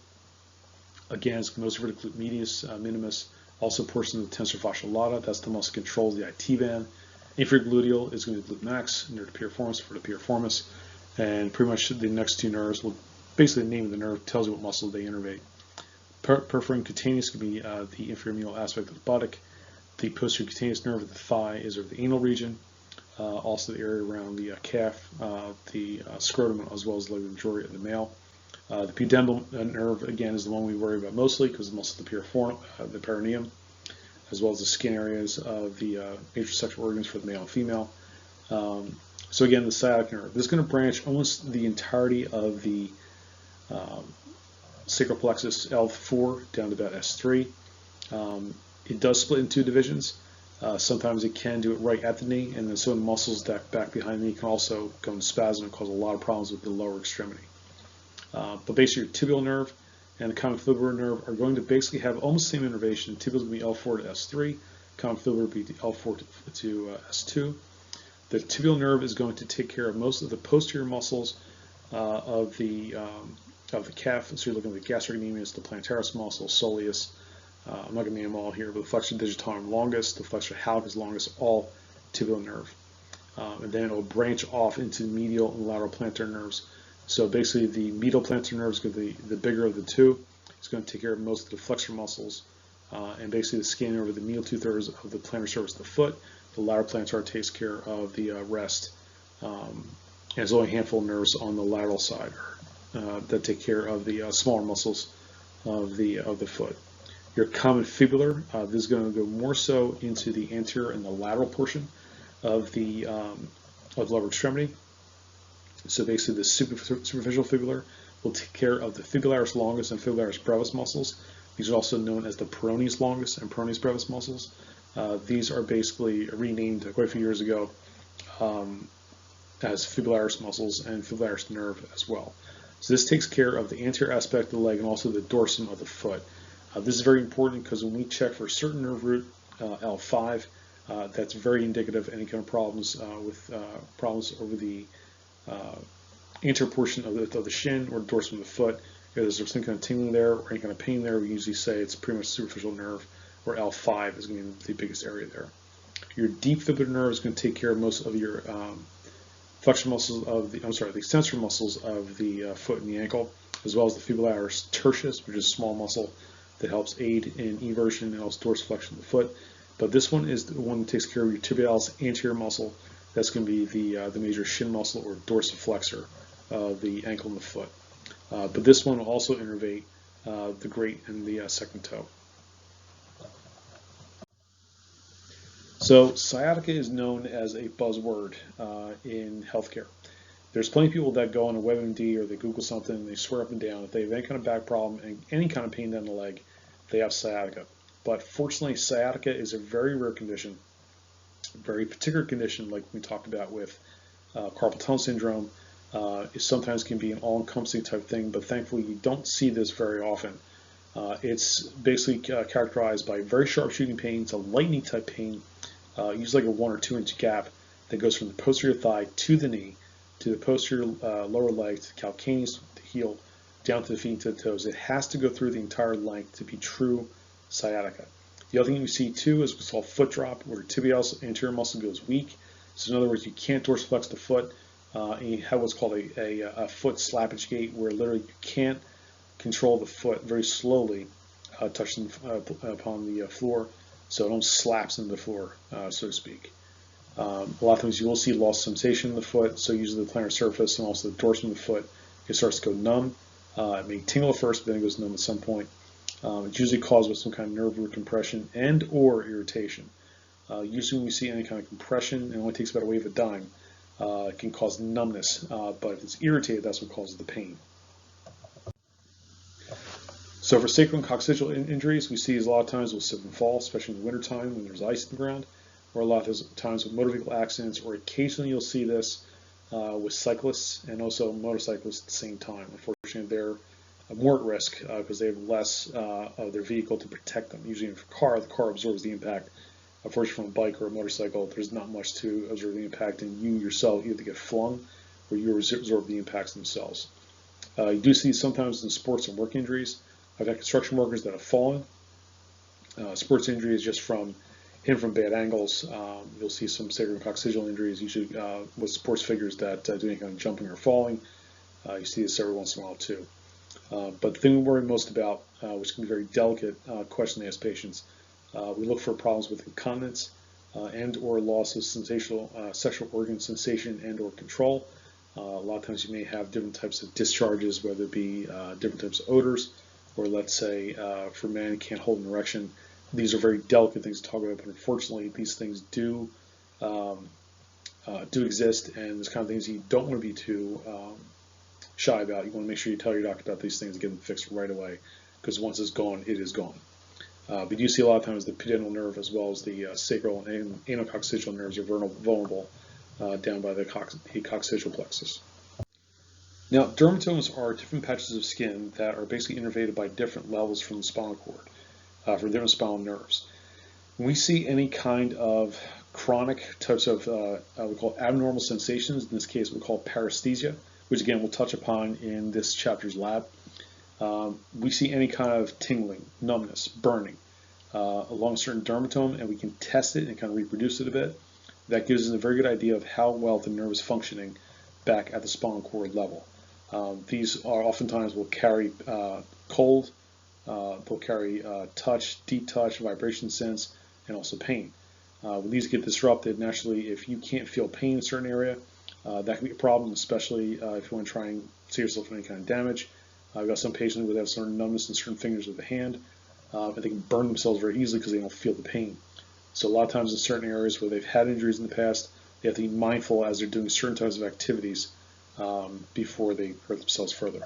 again, is most of the glute medius, minimus, also portion of the tensor fasciae lata. That's the muscle that controls the IT band. Inferior gluteal is going to be glute max, nerve to piriformis for the piriformis, and pretty much the next two nerves will basically the name of the nerve tells you what muscle they innervate. Perforating cutaneous can be the inferior medial aspect of the buttock. The posterior cutaneous nerve of the thigh is over the anal region, also the area around the calf, the scrotum, as well as the majority of the male. The pudendal nerve, again, is the one we worry about mostly because it's most of the perineum, as well as the skin areas of the major sexual organs for the male and female. So again, the sciatic nerve. This is going to branch almost the entirety of the Sacral Plexus L4 down to about S3. It does split in two divisions. Sometimes it can do it right at the knee, and then some of the muscles back behind the knee can also go into spasm and cause a lot of problems with the lower extremity. But basically, your tibial nerve and the common fibular nerve are going to basically have almost the same innervation. Tibial will be L4 to S3, common fibular will be L4 to S2. The tibial nerve is going to take care of most of the posterior muscles of the calf. So you're looking at the gastrocnemius, the plantaris muscle, soleus. I'm not going to name them all here, but the flexor digitorum longus, the flexor hallucis longus, all tibial nerve. And then it will branch off into medial and lateral plantar nerves. So basically the medial plantar nerve is going to be the bigger of the two. It's going to take care of most of the flexor muscles. And basically the skin over the medial 2/3 of the plantar surface of the foot. The lateral plantar takes care of the rest. And there's only a handful of nerves on the lateral side that take care of the smaller muscles of the foot. Your common fibular, this is going to go more so into the anterior and the lateral portion of the lower extremity. So basically the superficial fibular will take care of the fibularis longus and fibularis brevis muscles. These are also known as the peroneus longus and peroneus brevis muscles. These are basically renamed quite a few years ago as fibularis muscles and fibularis nerve as well. So this takes care of the anterior aspect of the leg and also the dorsum of the foot. This is very important because when we check for a certain nerve root, L5, that's very indicative of any kind of problems with problems over the anterior portion of the shin or dorsum of the foot. If there's some kind of tingling there or any kind of pain there, we usually say it's pretty much superficial nerve, where L5 is going to be the biggest area there. Your deep fibular nerve is going to take care of most of your flexor muscles of the extensor muscles of the foot and the ankle, as well as the fibularis tertius, which is a small muscle that helps aid in eversion and also dorsiflexion of the foot. But this one is the one that takes care of your tibialis anterior muscle. That's going to be the major shin muscle or dorsiflexor of the ankle and the foot. But this one will also innervate the great and the second toe. So sciatica is known as a buzzword in healthcare. There's plenty of people that go on a WebMD or they Google something and they swear up and down if they have any kind of back problem and any kind of pain down the leg, they have sciatica. But fortunately, sciatica is a very rare condition, a very particular condition like we talked about with carpal tunnel syndrome. It sometimes can be an all-encompassing type thing, but thankfully you don't see this very often. It's basically characterized by very sharp shooting pain. It's a lightning type pain, usually like a 1 or 2 inch gap that goes from the posterior thigh to the knee, to the posterior lower leg, to the calcaneus, the heel, down to the feet, to the toes. It has to go through the entire length to be true sciatica. The other thing we see too is what's called foot drop, where tibialis anterior muscle goes weak. So in other words, you can't dorsiflex the foot, and you have what's called a foot slappage gait, where literally you can't control the foot very slowly, touching upon the floor, so it almost slaps into the floor, so to speak. A lot of times you will see loss of sensation in the foot, so usually the plantar surface and also the dorsum of the foot, it starts to go numb. It may tingle at first, but then it goes numb at some point. It's usually caused with some kind of nerve root compression and or irritation. Usually when we see any kind of compression, it only takes about a wave of a dime. It can cause numbness, but if it's irritated, that's what causes the pain. So for sacral and coccygeal injuries, we see a lot of times with slip and fall, especially in the wintertime when there's ice in the ground, or a lot of times with motor vehicle accidents, or occasionally you'll see this with cyclists and also motorcyclists at the same time. Unfortunately, they're more at risk because they have less of their vehicle to protect them. Usually in a car, the car absorbs the impact. Unfortunately, from a bike or a motorcycle, there's not much to absorb the impact, and you yourself either get flung or you absorb the impacts themselves. You do see sometimes in sports and work injuries. I've had construction workers that have fallen. Sports injury is just from hitting from bad angles. You'll see some sacral and coccygeal injuries, usually with sports figures that do any kind of jumping or falling. You see this every once in a while too. But the thing we worry most about, which can be a very delicate question to ask patients, we look for problems with incontinence and or loss of sexual organ sensation and or control. A lot of times you may have different types of discharges, whether it be different types of odors, or let's say for men who can't hold an erection. These are very delicate things to talk about, but unfortunately these things do exist, and there's kind of things you don't want to be too shy about. You want to make sure you tell your doctor about these things and get them fixed right away, because once it's gone, it is gone. But you see a lot of times the pudendal nerve as well as the sacral and anococcygeal nerves are vulnerable down by the coccygeal plexus. Now, dermatomes are different patches of skin that are basically innervated by different levels from the spinal cord, from different spinal nerves. When we see any kind of chronic types of we call abnormal sensations. In this case, we call paresthesia, which again we'll touch upon in this chapter's lab. We see any kind of tingling, numbness, burning along a certain dermatome, and we can test it and kind of reproduce it a bit. That gives us a very good idea of how well the nerve is functioning back at the spinal cord level. These are oftentimes will carry cold, they'll carry touch, deep touch, vibration sense, and also pain. When these get disrupted, naturally, if you can't feel pain in a certain area, that can be a problem, especially if you want to try and save yourself from any kind of damage. I've got some patients who have certain numbness in certain fingers of the hand, and they can burn themselves very easily because they don't feel the pain. So a lot of times in certain areas where they've had injuries in the past, they have to be mindful as they're doing certain types of activities before they hurt themselves further.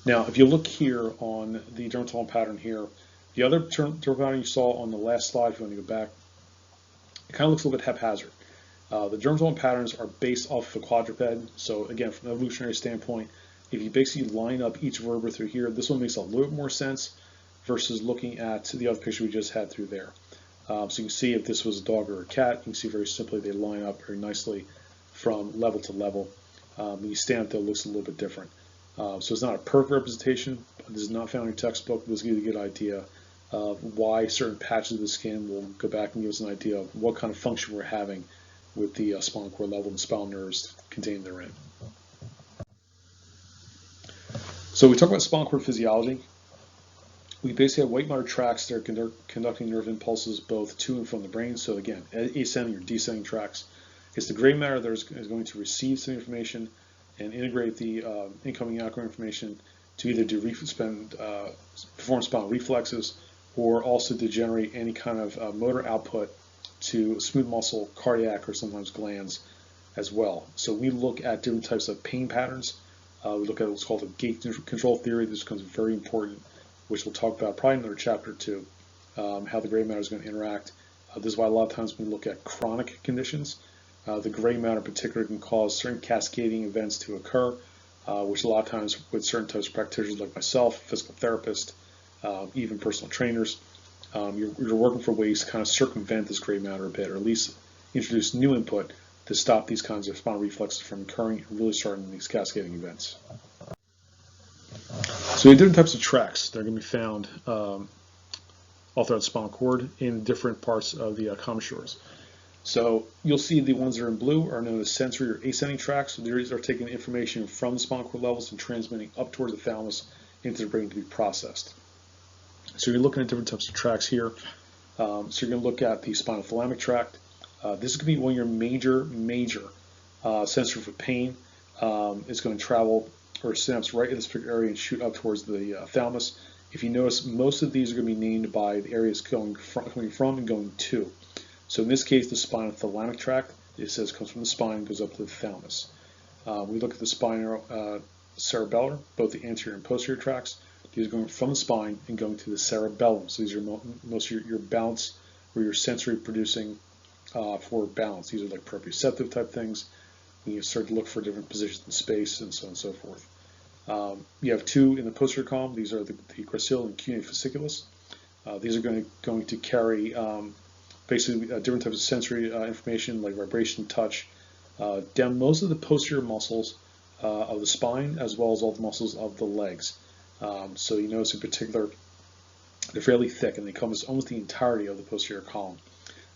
Now, if you look here on the dermatomal pattern here, the other dermatomal pattern you saw on the last slide, if you want to go back, it kind of looks a little bit haphazard. The dermatomal patterns are based off of a quadruped. So again, from an evolutionary standpoint, if you basically line up each vertebra through here, this one makes a little bit more sense versus looking at the other picture we just had through there. So you can see if this was a dog or a cat, you can see very simply they line up very nicely from level to level. When you stand up there, it looks a little bit different. So it's not a perfect representation. This is not found in your textbook. This gives you a good idea of why certain patches of the skin will go back and give us an idea of what kind of function we're having with the spinal cord level and the spinal nerves contained therein. So we talk about spinal cord physiology. We basically have white matter tracts that are conducting nerve impulses both to and from the brain. So again, ascending or descending tracts. It's the gray matter that is going to receive some information and integrate the incoming and outgoing information to either perform spinal reflexes or also to generate any kind of motor output to smooth muscle, cardiac, or sometimes glands as well. So we look at different types of pain patterns. We look at what's called a gate control theory. This becomes very important, which we'll talk about probably in another chapter or two, how the gray matter is going to interact. This is why a lot of times when we look at chronic conditions, the gray matter in particular can cause certain cascading events to occur, which a lot of times with certain types of practitioners like myself, physical therapists, even personal trainers, you're working for ways to kind of circumvent this gray matter a bit, or at least introduce new input to stop these kinds of spinal reflexes from occurring and really starting these cascading events. So we have different types of tracts that are going to be found all throughout the spinal cord in different parts of the commissures. So you'll see the ones that are in blue are known as sensory or ascending tracts. So these are taking information from the spinal cord levels and transmitting up towards the thalamus into the brain to be processed. So you're looking at different types of tracts here. So you're going to look at the spinal thalamic tract. This is going to be one of your major sensors for pain. It's going to travel or synapse right in this particular area and shoot up towards the thalamus. If you notice, most of these are going to be named by the areas coming from and going to. So in this case, the spinal thalamic tract, it says comes from the spine, goes up to the thalamus. We look at the spinal cerebellar, both the anterior and posterior tracts. These are going from the spine and going to the cerebellum. So these are most of your balance or your sensory producing for balance. These are like proprioceptive type things. When you start to look for different positions in space and so on and so forth. You have two in the posterior column. These are the gracilis and cuneate fasciculus. These are going to carry basically different types of sensory information like vibration, touch, down most of the posterior muscles of the spine as well as all the muscles of the legs. So you notice in particular they're fairly thick and they encompass almost the entirety of the posterior column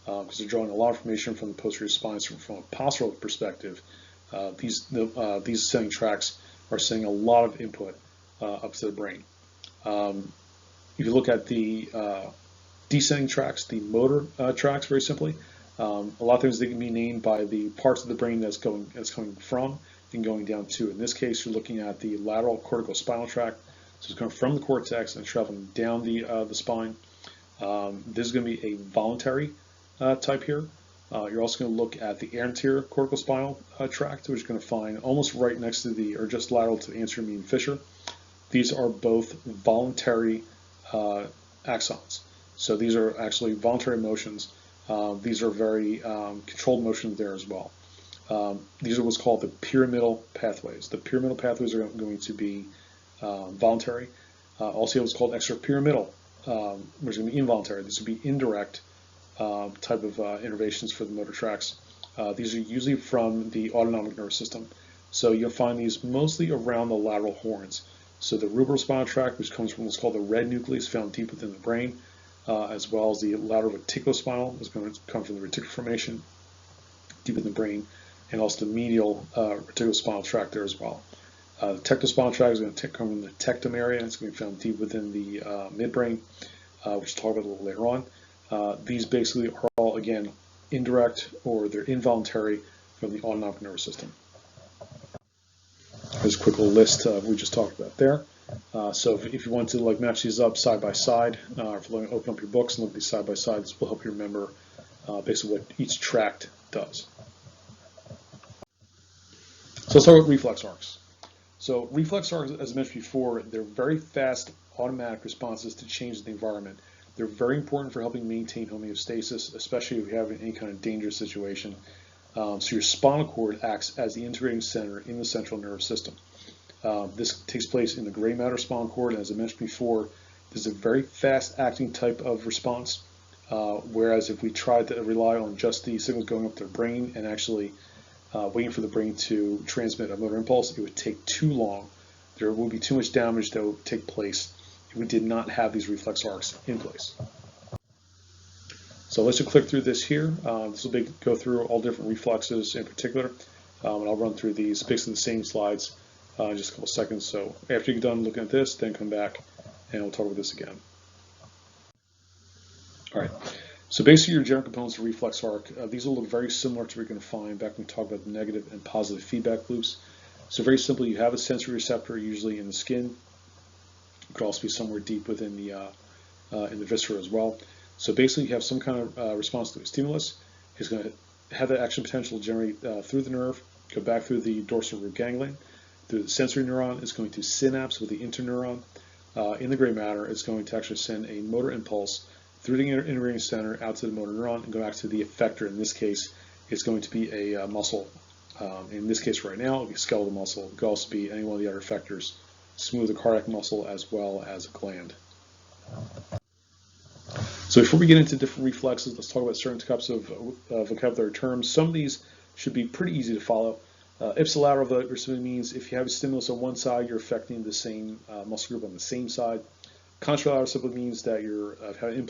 because they're drawing a lot of information from the posterior spine. So from a postural perspective, these ascending tracts are sending a lot of input up to the brain. If you look at the descending tracts, the motor tracts, very simply, a lot of times they can be named by the parts of the brain that's coming from and going down to. In this case, you're looking at the lateral cortical spinal tract. So it's coming from the cortex and traveling down the spine. This is going to be a voluntary type here. You're also going to look at the anterior cortical spinal tract, which is going to find almost right next to the, or just lateral to the anterior median fissure. These are both voluntary axons. So these are actually voluntary motions. These are very controlled motions there as well. These are what's called the pyramidal pathways. The pyramidal pathways are going to be voluntary. Also, what's called extrapyramidal, which is going to be involuntary. This would be indirect type of innervations for the motor tracts. These are usually from the autonomic nervous system. So you'll find these mostly around the lateral horns. So the rubrospinal tract, which comes from what's called the red nucleus found deep within the brain, as well as the lateral reticulospinal is going to come from the reticular formation deep in the brain, and also the medial reticulospinal tract there as well. The tectospinal tract is going to come from the tectum area. It's going to be found deep within the midbrain, which we'll talk about a little later on. These basically are all, again, indirect or they're involuntary from the autonomic nervous system. There's a quick little list we just talked about there. So if you want to match these up side by side, or if you want to open up your books and look at these side by side, this will help you remember basically what each tract does. So let's talk about reflex arcs. So reflex arcs, as I mentioned before, they're very fast automatic responses to change in the environment. They're very important for helping maintain homeostasis, especially if you have any kind of dangerous situation. So your spinal cord acts as the integrating center in the central nervous system. This takes place in the gray matter spinal cord, and as I mentioned before, this is a very fast acting type of response, whereas if we tried to rely on just the signals going up to the brain and actually waiting for the brain to transmit a motor impulse, it would take too long. There would be too much damage that would take place if we did not have these reflex arcs in place. So let's just click through this here. This will go through all different reflexes in particular, and I'll run through these, basically the same slides, in just a couple seconds. So after you're done looking at this, then come back and we'll talk about this again. All right. So basically your general components of reflex arc, these will look very similar to what you're going to find back when we talk about the negative and positive feedback loops. So very simply, you have a sensory receptor usually in the skin. It could also be somewhere deep within the in the viscera as well. So basically you have some kind of response to a stimulus. It's going to have that action potential generate through the nerve, go back through the dorsal root ganglion, through the sensory neuron. It's going to synapse with the interneuron. In the gray matter, it's going to actually send a motor impulse through the integrating center out to the motor neuron and go back to the effector. In this case, it's going to be a muscle. In this case right now, it will be a skeletal muscle. It could also be any one of the other effectors, smooth the cardiac muscle as well as a gland. So before we get into different reflexes, let's talk about certain types of vocabulary terms. Some of these should be pretty easy to follow. Ipsilateral simply means if you have a stimulus on one side, you're affecting the same muscle group on the same side. Contralateral simply means that you're having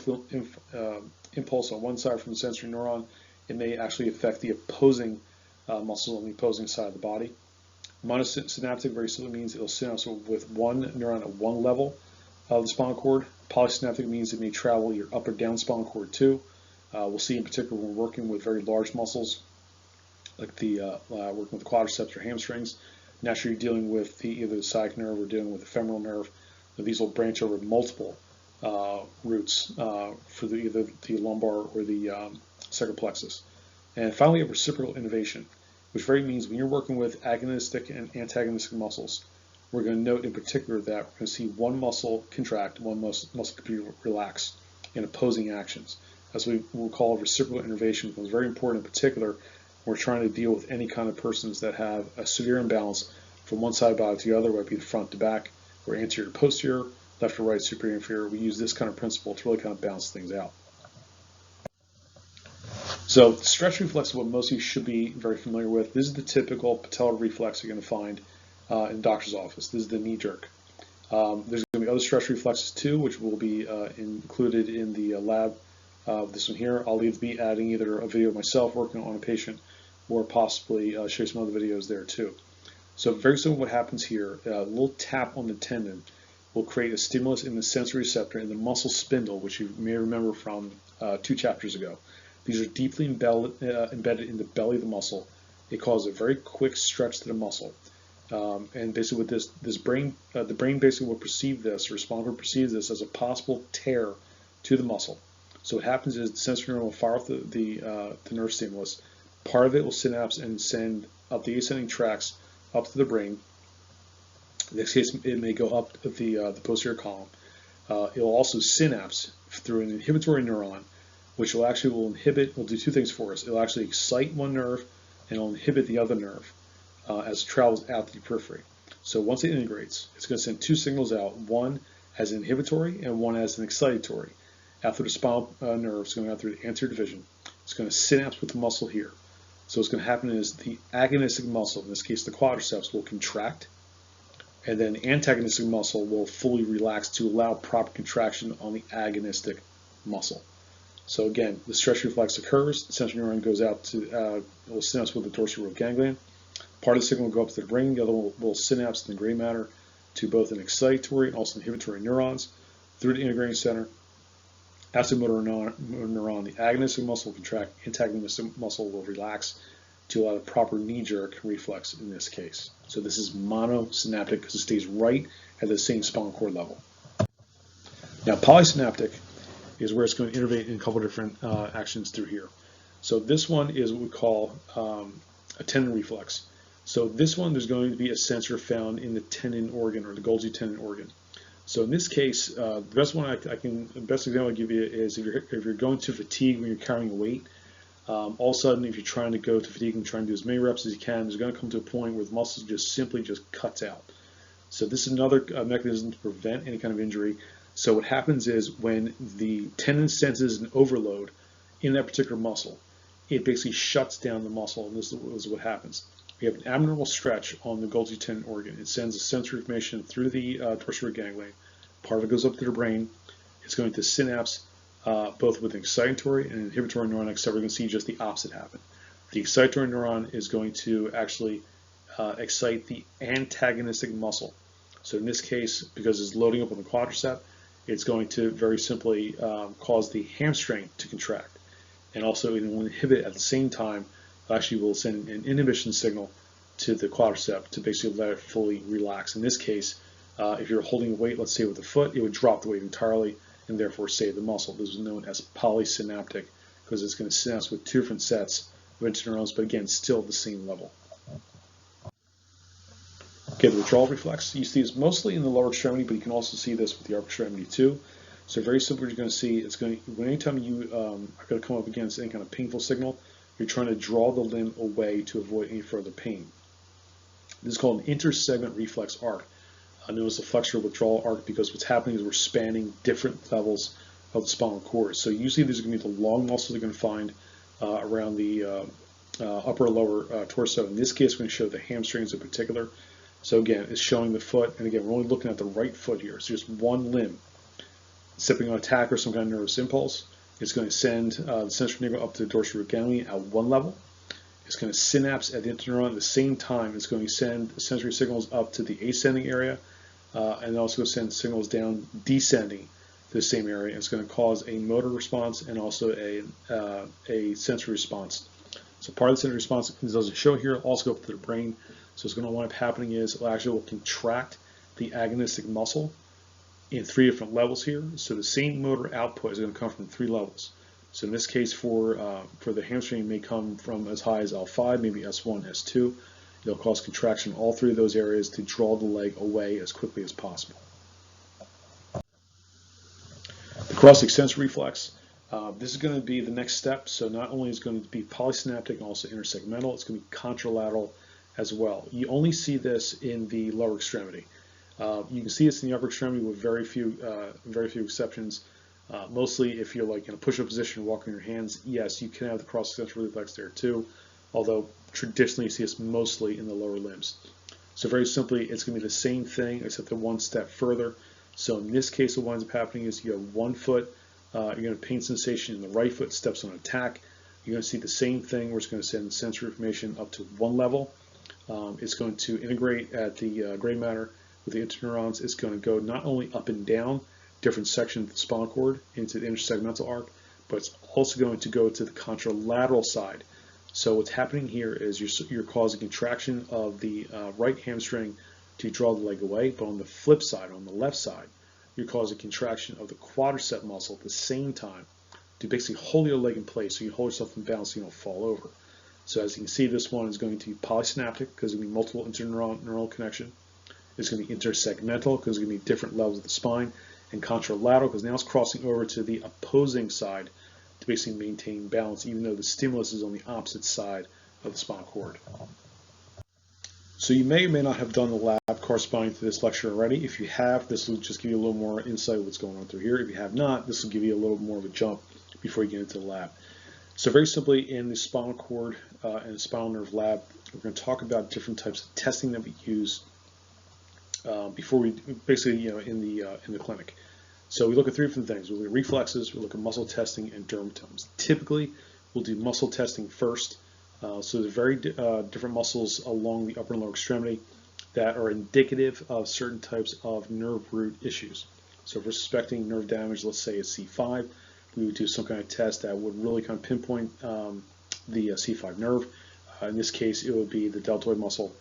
impulse on one side from the sensory neuron. It may actually affect the opposing muscle on the opposing side of the body. Monosynaptic very simply means it'll synapse with one neuron at one level of the spinal cord. Polysynaptic means it may travel your up or down spinal cord too. We'll see in particular when we're working with very large muscles, like the working with the quadriceps or hamstrings. Naturally, you're dealing with either the sciatic nerve or dealing with the femoral nerve. These will branch over multiple routes for either the lumbar or the sacral plexus. And finally, you have reciprocal innervation, which very means when you're working with agonistic and antagonistic muscles, we're going to note in particular that we're going to see one muscle contract, one muscle relax in opposing actions. As we will call reciprocal innervation, becomes very important in particular when we're trying to deal with any kind of persons that have a severe imbalance from one side of the body to the other, whether it be the front to back, or anterior to posterior, left to right, superior, inferior. We use this kind of principle to really kind of balance things out. So stretch reflex is what most of you should be very familiar with. This is the typical patellar reflex you're going to find in the doctor's office. This is the knee jerk. There's going to be other stretch reflexes too, which will be included in the lab. This one here, I'll either be adding either a video of myself working on a patient or possibly show you some other videos there too. So very soon what happens here, a little tap on the tendon will create a stimulus in the sensory receptor in the muscle spindle, which you may remember from 2 chapters ago. These are deeply embedded in the belly of the muscle. It causes a very quick stretch to the muscle. And basically with this brain, the brain basically will perceive this, or respond will perceive this as a possible tear to the muscle. So what happens is the sensory neuron will fire off the nerve stimulus. Part of it will synapse and send up the ascending tracts up to the brain. In this case, it may go up the posterior column. It will also synapse through an inhibitory neuron, which will do 2 things for us. It will actually excite one nerve, and it will inhibit the other nerve as it travels out to the periphery. So once it integrates, it's going to send 2 signals out, one as an inhibitory and one as an excitatory. out through the spinal nerves, going out through the anterior division. It's going to synapse with the muscle here. So what's going to happen is the agonistic muscle, in this case the quadriceps, will contract, and then the antagonistic muscle will fully relax to allow proper contraction on the agonistic muscle. So again, the stretch reflex occurs, the sensory neuron goes out to, will synapse with the dorsal ganglion. Part of the signal will go up to the brain, the other will synapse in the gray matter to both an excitatory and also inhibitory neurons through the integrating center. After motor neuron, the agonistic muscle will contract, antagonistic muscle will relax to allow the proper knee-jerk reflex in this case. So this is monosynaptic because it stays right at the same spinal cord level. Now polysynaptic is where it's going to innervate in a couple different actions through here. So this one is what we call a tendon reflex. So this one, there's going to be a sensor found in the tendon organ or the Golgi tendon organ. So in this case, the best example I give you is if you're going to fatigue when you're carrying a weight. All of a sudden, if you're trying to go to fatigue and trying to do as many reps as you can, there's going to come to a point where the muscle simply cuts out. So this is another mechanism to prevent any kind of injury. So what happens is when the tendon senses an overload in that particular muscle, it basically shuts down the muscle, and this is what happens. We have an abnormal stretch on the Golgi tendon organ. It sends a sensory information through the dorsal ganglion. Part of it goes up to the brain. It's going to synapse both with an excitatory and inhibitory neuron, except we're going to see just the opposite happen. The excitatory neuron is going to actually excite the antagonistic muscle. So in this case, because it's loading up on the quadricep, it's going to very simply cause the hamstring to contract. And also it will inhibit at the same time, actually will send an inhibition signal to the quadricep to basically let it fully relax. In this case, if you're holding a weight, let's say with the foot, it would drop the weight entirely and therefore save the muscle. This is known as polysynaptic because it's going to synapse with two different sets of interneurons, but again, still at the same level. Okay, the withdrawal reflex. You see this mostly in the lower extremity, but you can also see this with the upper extremity too. So very simple, you're going to see anytime you are going to come up against any kind of painful signal, you're trying to draw the limb away to avoid any further pain. This is called an intersegment reflex arc. Known as the flexor withdrawal arc because what's happening is we're spanning different levels of the spinal cord. So usually these are going to be the long muscles you're going to find around the upper and lower torso. In this case, we're going to show the hamstrings in particular. So again, it's showing the foot, and again, we're only looking at the right foot here. So just one limb stepping on attack or some kind of nervous impulse. It's going to send the sensory nerve up to the dorsal ganglion at one level. It's going to synapse at the interneuron at the same time. It's going to send sensory signals up to the ascending area and also send signals down descending to the same area. It's going to cause a motor response and also a sensory response. So part of the sensory response doesn't show here, it'll also go up to the brain. So what's going to wind up happening is it actually will contract the agonistic muscle in three different levels here. So the same motor output is going to come from three levels. So in this case, for the hamstring, it may come from as high as L5, maybe S1, S2. It'll cause contraction in all three of those areas to draw the leg away as quickly as possible. The cross-extensor reflex. This is going to be the next step. So not only is it going to be polysynaptic and also intersegmental, it's going to be contralateral as well. You only see this in the lower extremity. You can see this in the upper extremity with very few exceptions. Mostly if you're like in a push-up position walking your hands, yes, you can have the cross-extensor reflex there too, although traditionally you see this mostly in the lower limbs. So very simply, it's going to be the same thing except the one step further. So in this case, what winds up happening is you have one foot, you're going to have pain sensation in the right foot, steps on attack. You're going to see the same thing where it's going to send sensory information up to one level. It's going to integrate at the gray matter with the interneurons. It's going to go not only up and down different sections of the spinal cord into the intersegmental arc, but it's also going to go to the contralateral side. So what's happening here is you're causing contraction of the right hamstring to draw the leg away, but on the flip side, on the left side, you're causing contraction of the quadricep muscle at the same time to basically hold your leg in place so you hold yourself in balance so you don't fall over. So as you can see, this one is going to be polysynaptic because it's going to be multiple interneural connection. It's going to be intersegmental because it's going to be different levels of the spine, and contralateral because now it's crossing over to the opposing side to basically maintain balance, even though the stimulus is on the opposite side of the spinal cord. So you may or may not have done the lab corresponding to this lecture already. If you have, this will just give you a little more insight of what's going on through here. If you have not, this will give you a little more of a jump before you get into the lab. So very simply, in the spinal cord and spinal nerve lab, we're going to talk about different types of testing that we use before we basically, in the clinic. So we look at three different things. We look at reflexes, we look at muscle testing, and dermatomes. Typically, we'll do muscle testing first. So there's very different muscles along the upper and lower extremity that are indicative of certain types of nerve root issues. So if we're suspecting nerve damage, let's say it's C5, we would do some kind of test that would really kind of pinpoint the C5 nerve. In this case, it would be the deltoid muscle,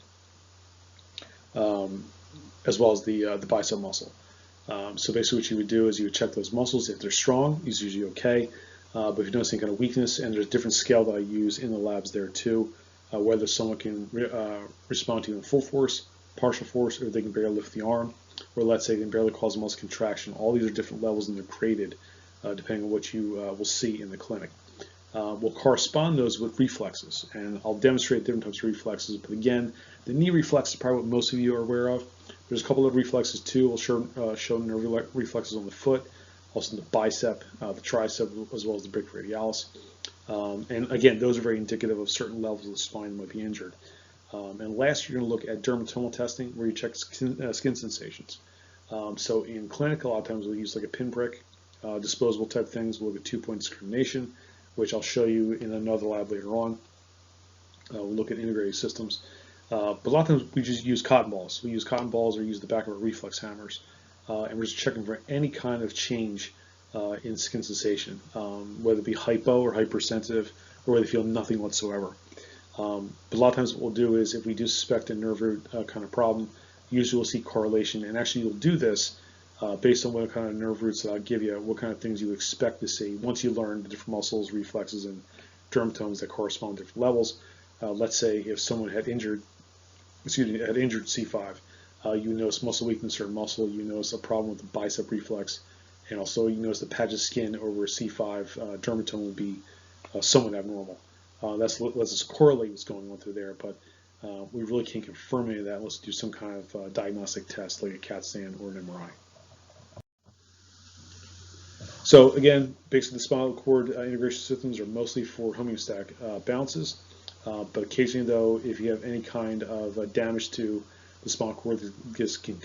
as well as the bicep muscle. So basically what you would do is you would check those muscles. If they're strong, it's usually okay. But if you notice any kind of weakness, and there's a different scale that I use in the labs there too, whether someone can respond to you in full force, partial force, or they can barely lift the arm, or let's say they can barely cause a muscle contraction. All these are different levels and they're graded depending on what you will see in the clinic. We'll correspond those with reflexes, and I'll demonstrate different types of reflexes. But again, the knee reflex is probably what most of you are aware of. There's a couple of reflexes too. We'll show nerve reflexes on the foot, also the bicep, the tricep, as well as the brachialis. And again, those are very indicative of certain levels of the spine that might be injured. And last, you're going to look at dermatomal testing, where you check skin sensations. So in clinic, a lot of times we'll use like a pinprick, disposable type things. We'll look at 2-point discrimination, which I'll show you in another lab later on. We'll look at integrated systems. But a lot of times we just use cotton balls. We use cotton balls or use the back of our reflex hammers. And we're just checking for any kind of change in skin sensation, whether it be hypo or hypersensitive, or whether they feel nothing whatsoever. But a lot of times what we'll do is, if we do suspect a nerve root kind of problem, usually we'll see correlation. And actually you'll do this based on what kind of nerve roots that I'll give you, what kind of things you expect to see once you learn the different muscles, reflexes, and dermatomes that correspond to different levels. Let's say if someone had injured C5, you notice muscle weakness or muscle, you notice a problem with the bicep reflex, and also you notice the patch of skin over C5 dermatome will be somewhat abnormal. Let's just correlate what's going on through there, but we really can't confirm any of that. Let's do some kind of diagnostic test like a CAT scan or an MRI. So again, basically the spinal cord integration systems are mostly for homeostatic balances, but occasionally though, if you have any kind of damage to the spinal cord, this can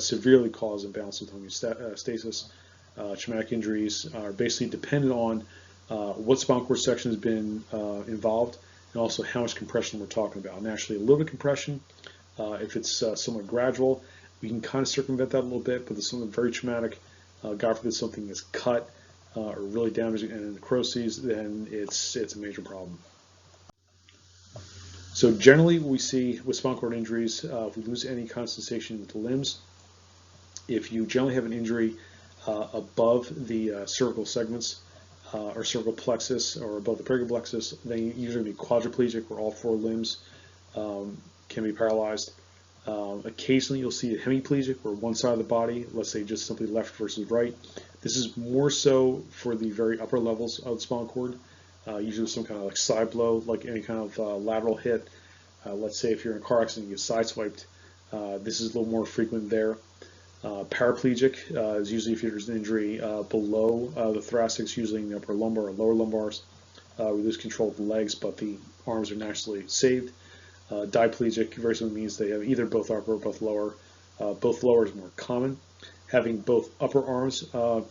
severely cause imbalance with homeostasis. Traumatic injuries are basically dependent on what spinal cord section has been involved, and also how much compression we're talking about. And actually, a little bit of compression, if it's somewhat gradual, we can kind of circumvent that a little bit. But if something very traumatic, God forbid something is cut or really damaging and necroses, then it's a major problem. So generally, what we see with spinal cord injuries, if we lose any kind of sensation with the limbs, if you generally have an injury above the cervical segments or cervical plexus or above the brachial plexus, then you usually be quadriplegic, where all 4 limbs can be paralyzed. Occasionally, you'll see a hemiplegic, where one side of the body, let's say just simply left versus right. This is more so for the very upper levels of the spinal cord. Usually some kind of like side blow, like any kind of lateral hit. Let's say if you're in a car accident and you get sideswiped, this is a little more frequent there. Paraplegic is usually if there's an injury below the thoracics, usually in the upper lumbar or lower lumbars. We lose control of the legs, but the arms are naturally saved. Diplegic very simply means they have either both upper or both lower. Both lower is more common. Having both upper arms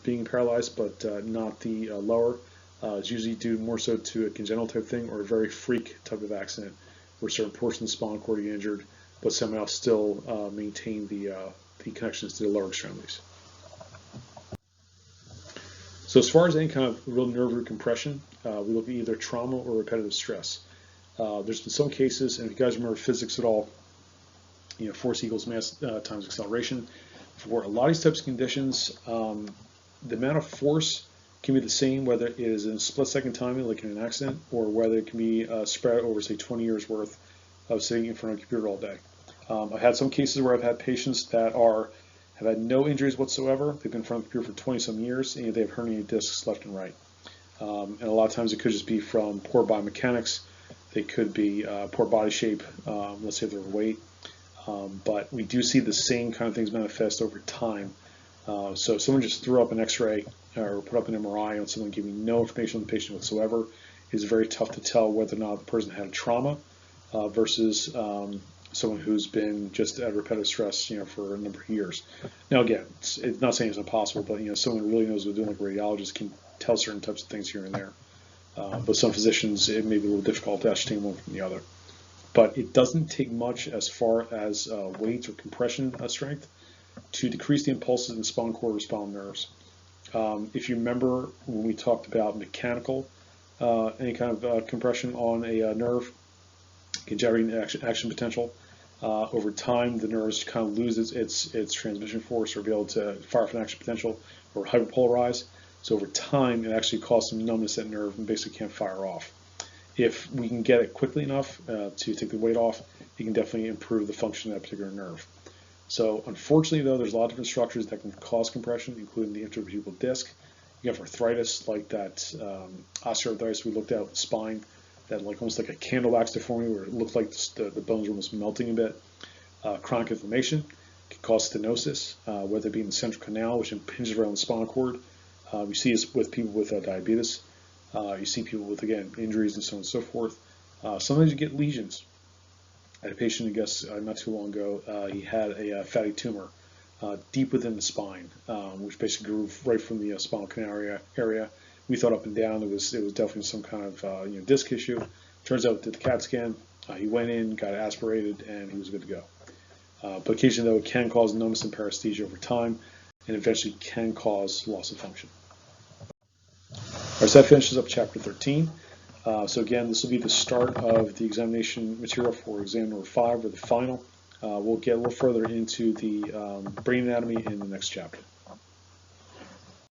being paralyzed, but not the lower, is usually due more so to a congenital type thing or a very freak type of accident, where certain portions of the spinal cord get injured, but somehow still maintain the connections to the lower extremities. So as far as any kind of real nerve root compression, we look at either trauma or repetitive stress. There's been some cases, and if you guys remember physics at all, force equals mass times acceleration. For a lot of these types of conditions, the amount of force can be the same whether it is in a split-second timing, like in an accident, or whether it can be spread over, say, 20 years worth of sitting in front of a computer all day. I've had some cases where I've had patients that have had no injuries whatsoever. They've been in front of the computer for 20-some years, and they have herniated discs left and right. And a lot of times it could just be from poor biomechanics, They could be poor body shape, let's say they're overweight. But we do see the same kind of things manifest over time. So if someone just threw up an X-ray or put up an MRI on someone giving no information on the patient whatsoever, it's very tough to tell whether or not the person had a trauma versus someone who's been just at repetitive stress, for a number of years. Now, again, it's not saying it's impossible, but someone who really knows what they're doing, like a radiologist, can tell certain types of things here and there. But some physicians, it may be a little difficult to ascertain one from the other. But it doesn't take much as far as weight or compression strength to decrease the impulses in the spinal cord or spinal nerves. If you remember when we talked about mechanical, any kind of compression on a nerve, generating action potential, over time the nerves kind of lose its transmission force or be able to fire off an action potential or hyperpolarize. So over time it actually causes some numbness at nerve and basically can't fire off. If we can get it quickly enough to take the weight off, it can definitely improve the function of that particular nerve. So unfortunately, though, there's a lot of different structures that can cause compression, including the intervertebral disc. You have arthritis, like that osteoarthritis we looked at with the spine, that almost like a candlewax deformity where it looked like the bones are almost melting a bit. Chronic inflammation can cause stenosis, whether it be in the central canal, which impinges around the spinal cord. You see this with people with diabetes. You see people with, again, injuries and so on and so forth. Sometimes you get lesions. I had a patient, I guess, not too long ago. He had a fatty tumor deep within the spine, which basically grew right from the spinal canal area. We thought up and down it was definitely some kind of disc issue. Turns out, did the CAT scan. He went in, got aspirated, and he was good to go. But occasionally, though, it can cause numbness and paresthesia over time, and eventually can cause loss of function. All right, so that finishes up chapter 13. So again, this will be the start of the examination material for exam number 5, or the final. We'll get a little further into the brain anatomy in the next chapter.